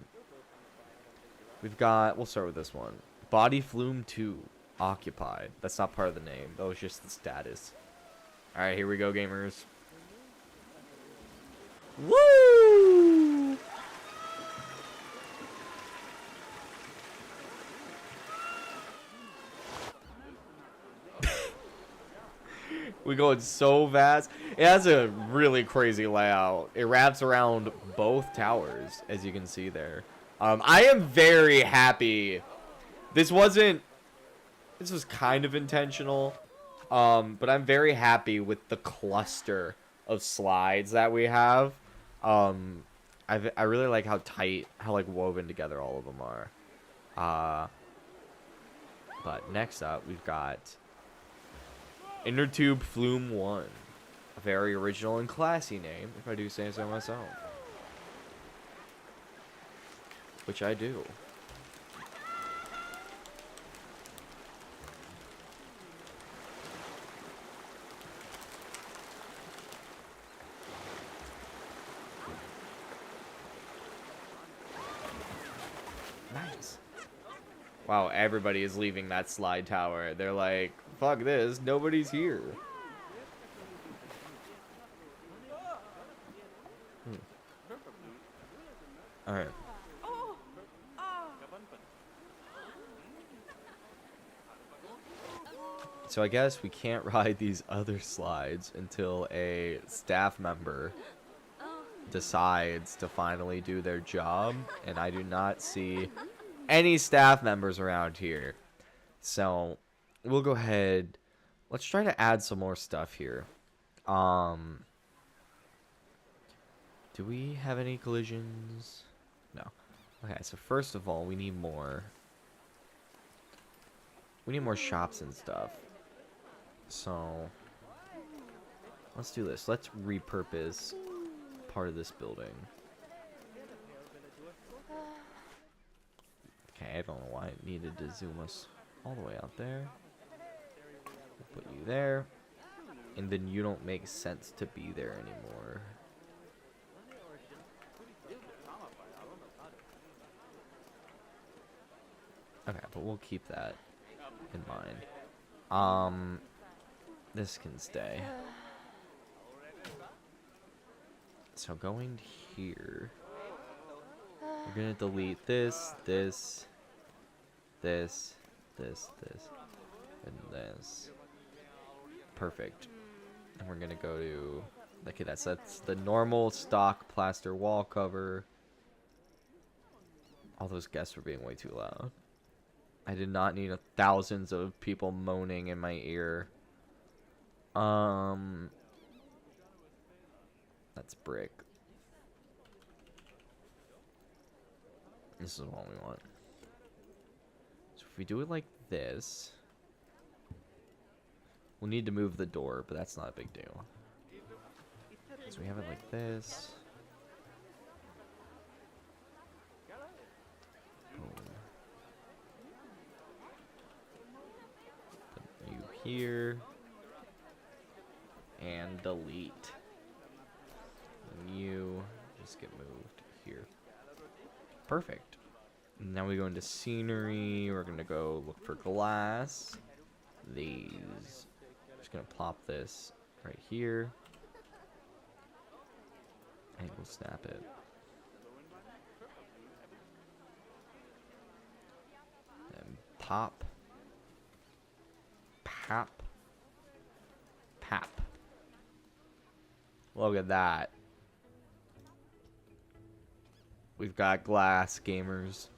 We've got, we'll start with this one. Body Flume 2 occupied. That's not part of the name. That was just the status. Alright, here we go, gamers. Woo! We're going so fast. It has a really crazy layout. It wraps around both towers, as you can see there. I am very happy. This was kind of intentional. But I'm very happy with the cluster of slides that we have. I really like how tight, how like woven together all of them are. But next up, we've got Inner Tube Flume 1. A very original and classy name, if I do say so myself. which I do. Nice. Wow, everybody is leaving that slide tower. They're like, fuck this, nobody's here. Alright. So I guess we can't ride these other slides until a staff member decides to finally do their job, and I do not see any staff members around here. So we'll go ahead. Let's try to add some more stuff here. Do we have any collisions? No. Okay, so first of all, we need more. We need more shops and stuff. So let's do this. Let's repurpose part of this building. Okay, I don't know why it needed to zoom us all the way out there. We'll put you there. And then you don't make sense to be there anymore. Okay, but we'll keep that in mind. This can stay. So going here, we're gonna delete this, this, this, this, this, and this. Perfect. And we're gonna go to, okay, that's the normal stock plaster wall cover. All those guests were being way too loud. I did not need thousands of people moaning in my ear. That's brick. This is what we want. So if we do it like this, we'll need to move the door, but that's not a big deal. So we have it like this. Boom. Put you here. And delete. And you just get moved here. Perfect. Now we go into scenery. We're gonna go look for glass. These. Just gonna plop this right here. And we'll snap it. And pop. Pop. Pop. Look at that. We've got glass, gamers.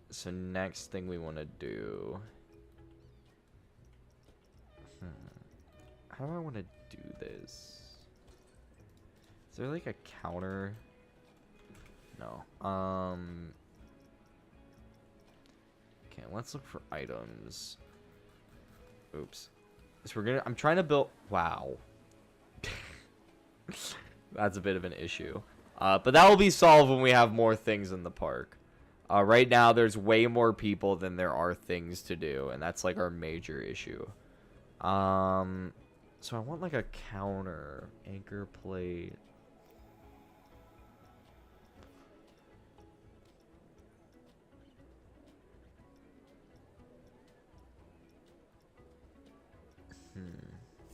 So next thing we want to do. How do I want to do this? Is there like a counter? No. Okay, let's look for items. Oops. So I'm trying to build, wow. That's a bit of an issue. But that will be solved when we have more things in the park. Right now, there's way more people than there are things to do, and that's like our major issue. So I want like a counter, anchor plate.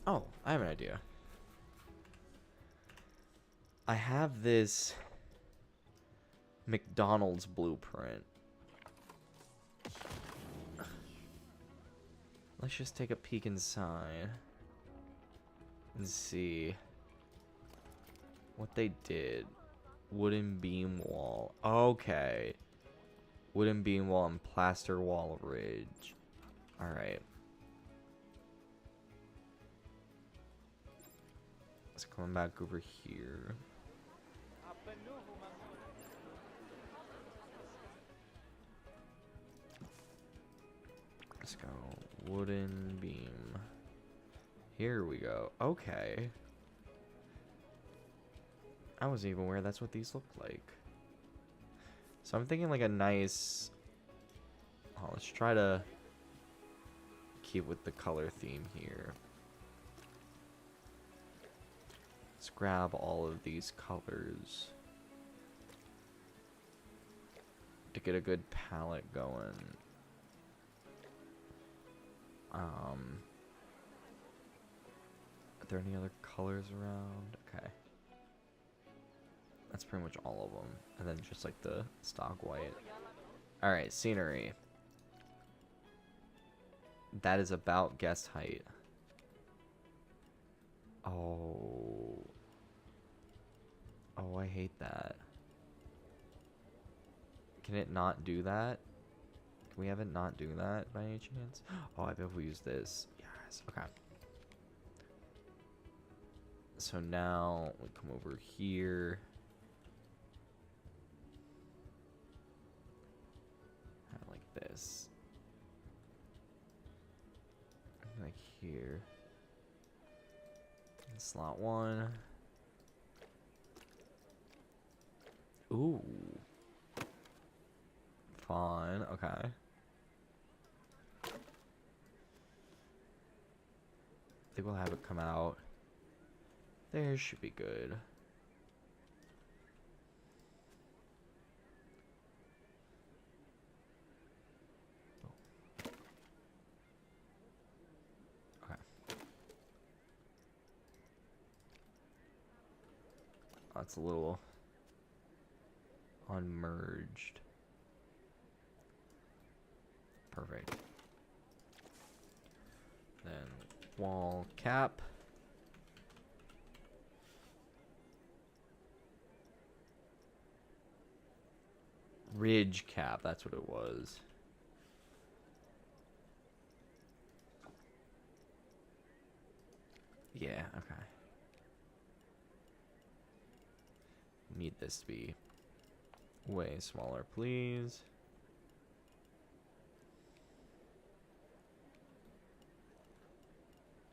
Oh, I have an idea. I have this McDonald's blueprint. Let's just take a peek inside and see what they did. Wooden beam wall. Okay. Wooden beam wall and plaster wall ridge. Alright. Let's come back over here. Let's go. Wooden beam. Here we go. Okay. I wasn't even aware that's what these look like. So I'm thinking like a nice... Oh, let's try to keep with the color theme here. Let's grab all of these colors to get a good palette going. Are there any other colors around? Okay. That's pretty much all of them. And then just like the stock white. Alright, scenery. That is about guest height. Oh. Oh, I hate that. Can it not do that? Can we have it not do that by any chance? Oh, I bet we use this. Yes, okay. So now we come over here. Like this. Like here. And slot 1. Ooh. Fine, okay. I think we'll have it come out. There should be good. Okay. That's a little unmerged. Perfect. Then wall cap. Ridge cap, that's what it was. Yeah, okay. Need this to be way smaller, please.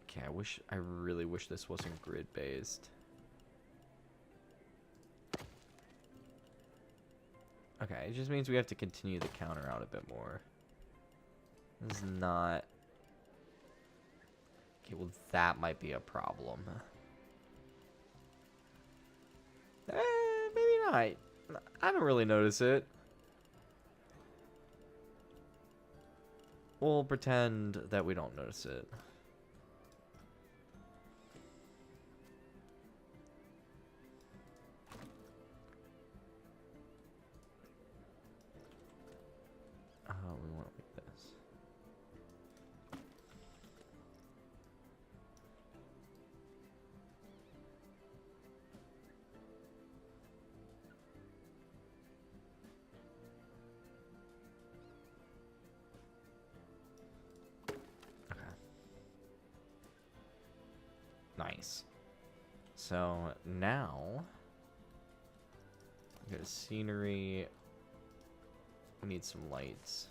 Okay, I really wish this wasn't grid based. Okay, it just means we have to continue the counter out a bit more. This is not... Okay, well that might be a problem. Maybe not. I don't really notice it. We'll pretend that we don't notice it. We want it like this. Okay. Nice. So now we got a scenery. We need some lights.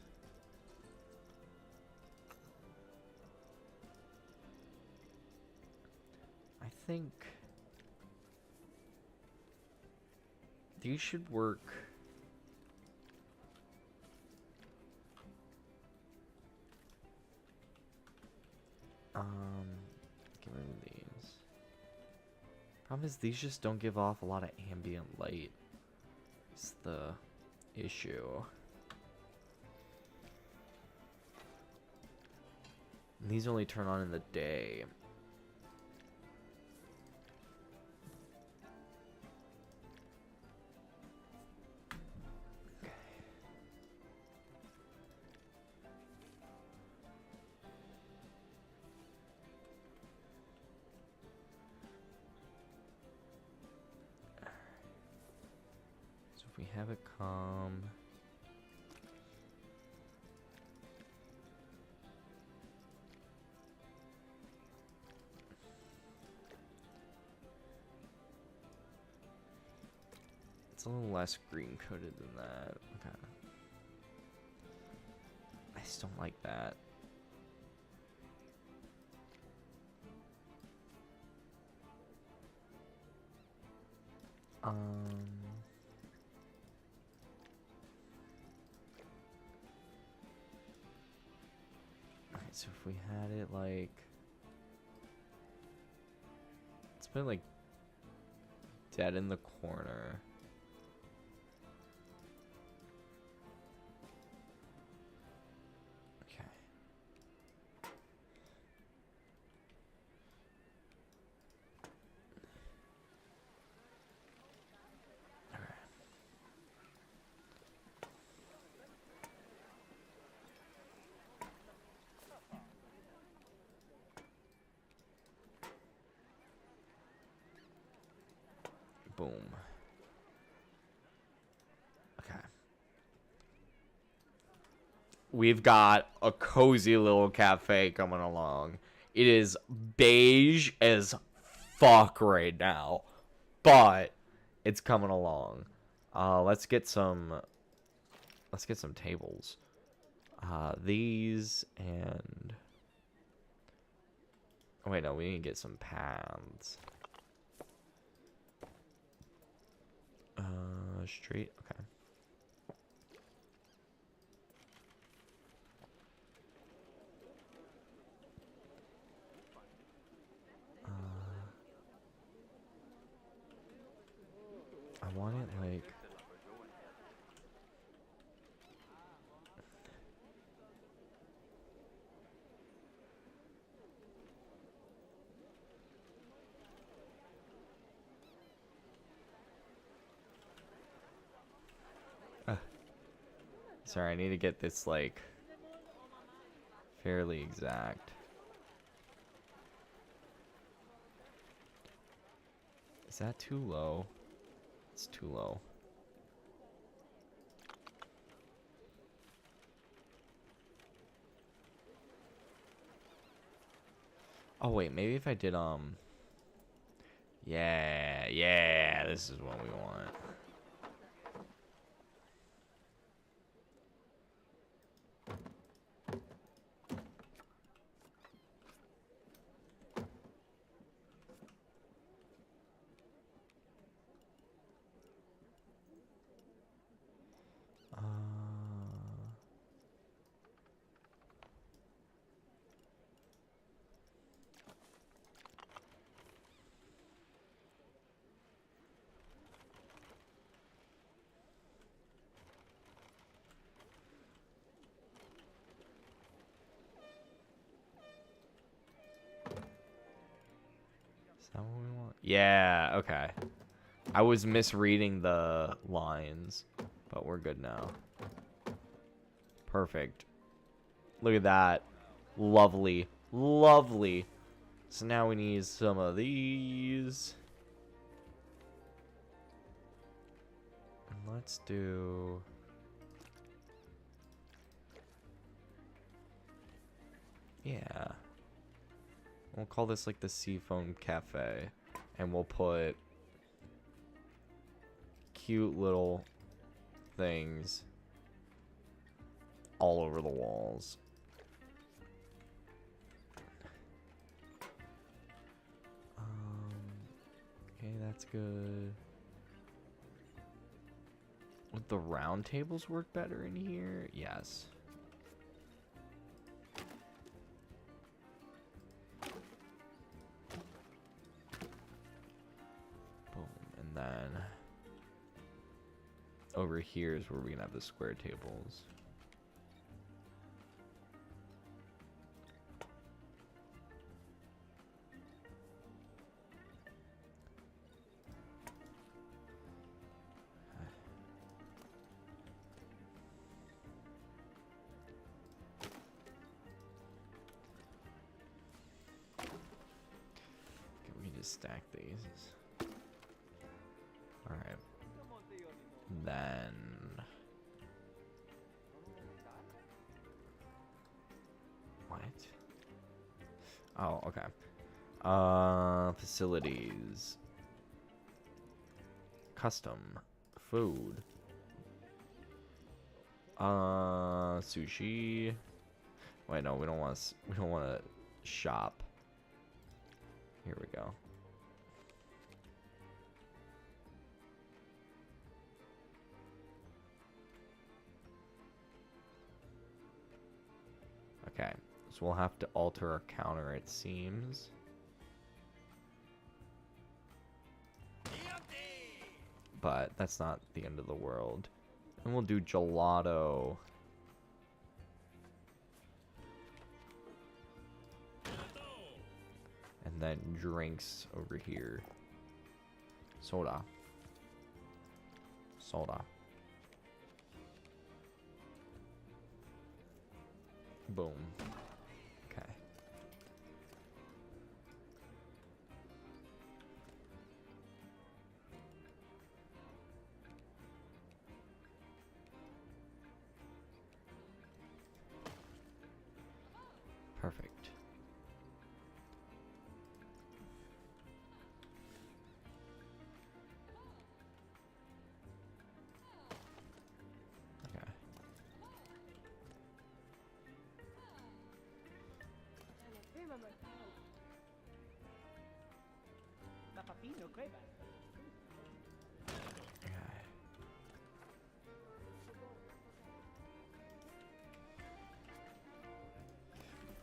I think these should work. Get rid of these. Problem is these just don't give off a lot of ambient light. It's the issue. And these only turn on in the day. So if we have it come... It's a little less green coated than that. Okay. I just don't like that. So if we had it like, it's been like dead in the corner. Okay. All right. Boom. Okay. We've got a cozy little cafe coming along. It is beige as fuck right now, but it's coming along. Let's get some tables. These and oh wait, no, we need to get some paths. Straight, okay. I want it like sorry, I need to get this like fairly exact. Is that too low? It's too low. Oh wait, maybe if I did yeah, this is what we want. Is that what we want? Yeah, okay. I was misreading the lines, but we're good now. Perfect. Look at that. Lovely. Lovely. So now we need some of these. And let's do... yeah. We'll call this like the Seafoam Cafe. And we'll put cute little things all over the walls. Okay, that's good. Would the round tables work better in here? Yes. Boom. And then over here is where we can have the square tables. Stack these. All right. Then what? Oh, okay. Facilities. Custom food. Sushi. Wait, no, we don't want to shop. Here we go. Okay, So we'll have to alter our counter, it seems. But that's not the end of the world. And we'll do gelato. And then drinks over here. Soda. Soda. Boom. Okay. Perfect.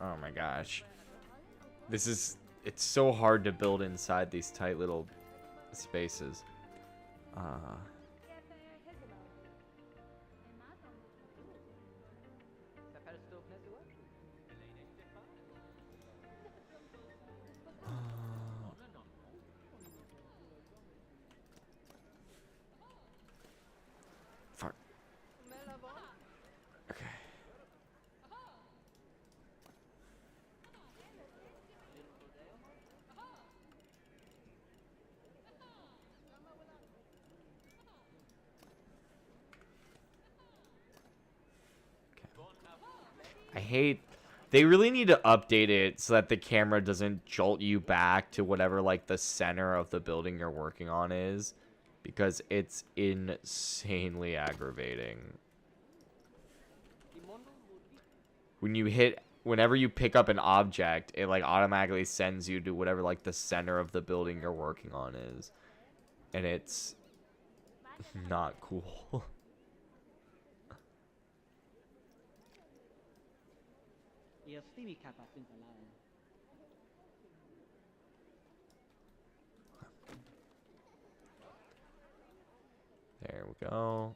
Oh my gosh. It's so hard to build inside these tight little spaces. Fuck. Okay. I hate... They really need to update it so that the camera doesn't jolt you back to whatever, like, the center of the building you're working on is. Because it's insanely aggravating. Whenever you pick up an object, it, like, automatically sends you to whatever, like, the center of the building you're working on is. And it's not cool. There we go.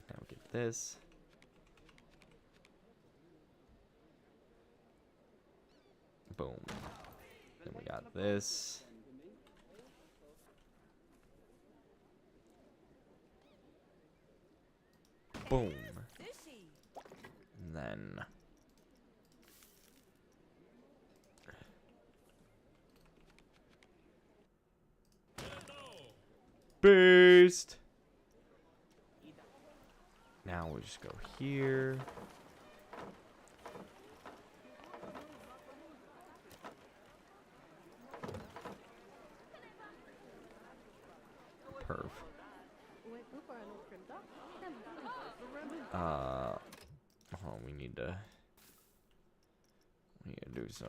Now we get this. Boom. Then we got this. Boom. And then... Boost! Now we'll just go here. Perf. Oh, we need to do some,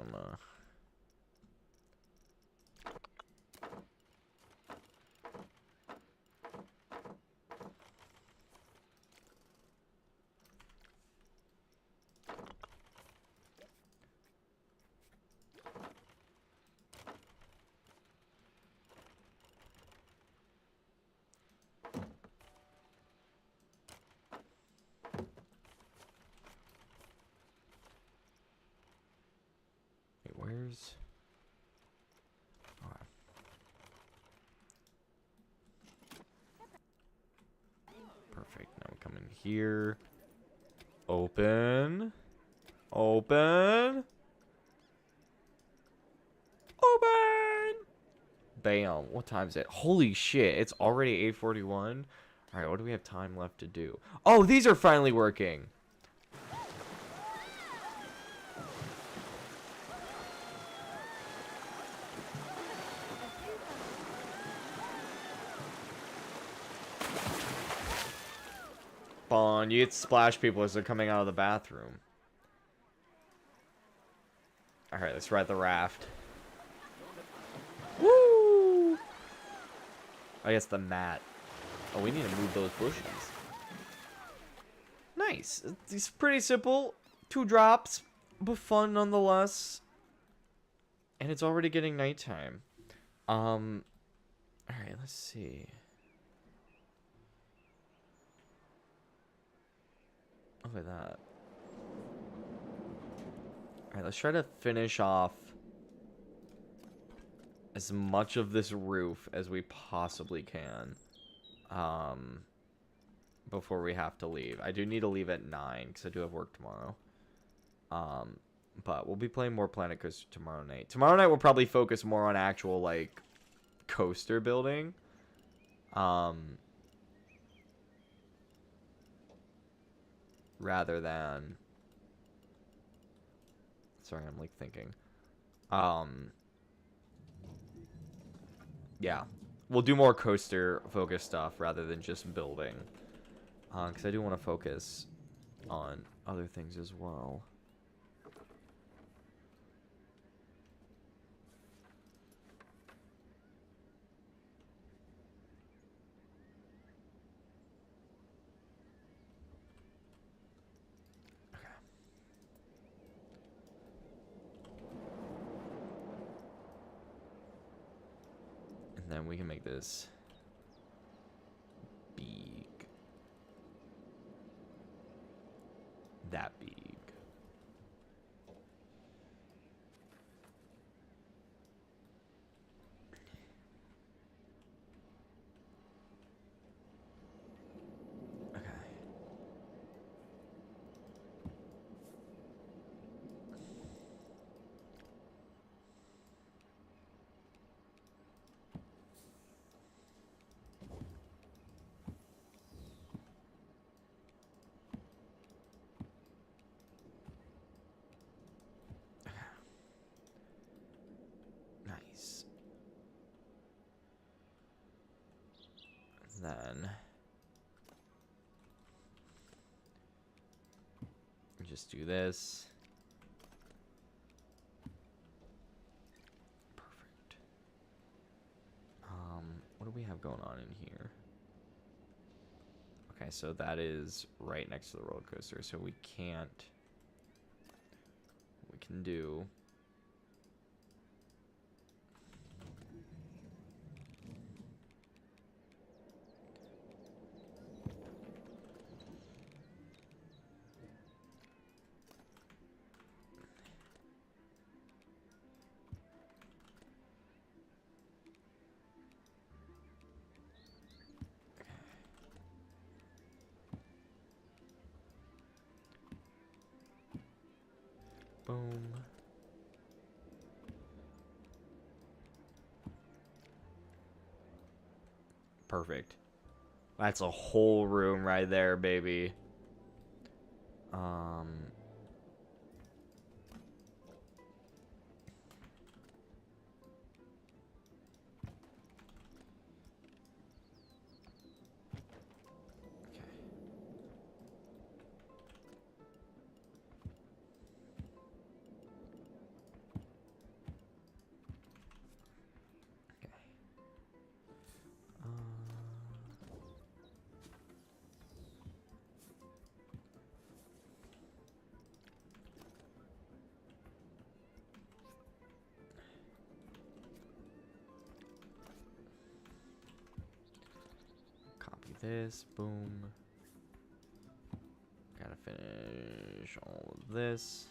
where's... Okay. Perfect. Now we come in here. Open. Open. Open. Bam. What time is it? Holy shit. It's already 8:41. All right, what do we have time left to do? Oh, these are finally working. Spawn. You get splash people as they're coming out of the bathroom. Alright, let's ride the raft. Woo! I guess the mat. Oh, we need to move those bushes. Nice. It's pretty simple. 2 drops, but fun nonetheless. And it's already getting nighttime. All right, let's see. Look at that. All right, let's try to finish off as much of this roof as we possibly can. Before we have to leave. I do need to leave at 9 because I do have work tomorrow. But we'll be playing more Planet Coaster tomorrow night. Tomorrow night we'll probably focus more on actual, like, coaster building. Rather than... Sorry, I'm, like, thinking. Yeah. We'll do more coaster-focused stuff rather than just building. Because I do want to focus on other things as well. Okay. And then we can make this big. That big. Okay. Nice. Then just do this. Perfect. What do we have going on in here? Okay, so that is right next to the roller coaster, so we can't. We can do. Boom. Perfect. That's a whole room right there, baby. This, boom. Gotta finish all of this.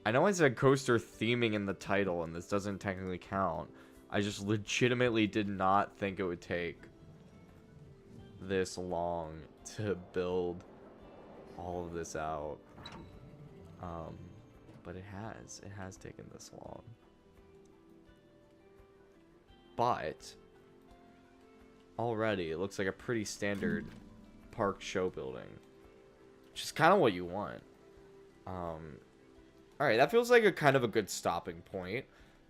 I know I said coaster theming in the title, and this doesn't technically count. I just legitimately did not think it would take this long to build all of this out. But it has taken this long. But already it looks like a pretty standard park show building, which is kind of what you want. Alright, that feels like a kind of a good stopping point.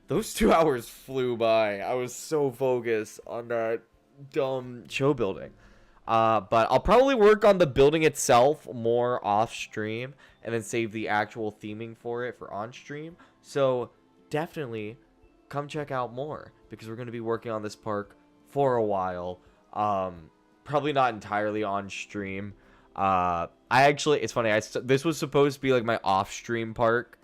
Those 2 hours flew by. I was so focused on that dumb show building. But I'll probably work on the building itself more off stream and then save the actual theming for it for on stream. So definitely come check out more because we're going to be working on this park for a while. Probably not entirely on stream. It's funny. This was supposed to be like my off stream park.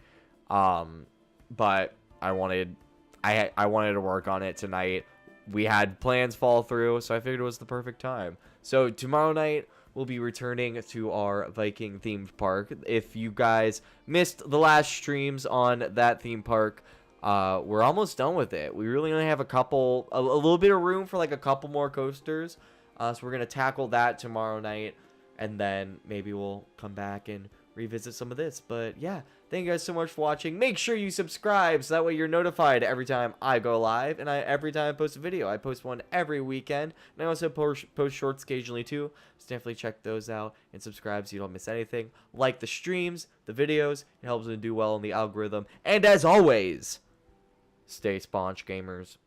But I wanted to work on it tonight. We had plans fall through, so I figured it was the perfect time. So tomorrow night, we'll be returning to our Viking themed park. If you guys missed the last streams on that theme park, we're almost done with it. We really only have a little bit of room for like a couple more coasters. So we're going to tackle that tomorrow night, and then maybe we'll come back and revisit some of this. But yeah, thank you guys so much for watching. Make sure you subscribe so that way you're notified every time I go live and every time I post a video. I post one every weekend, and I also post shorts occasionally too, so definitely check those out and subscribe so you don't miss anything. Like the streams, the videos, it helps them do well in the algorithm. And as always, stay sponge gamers.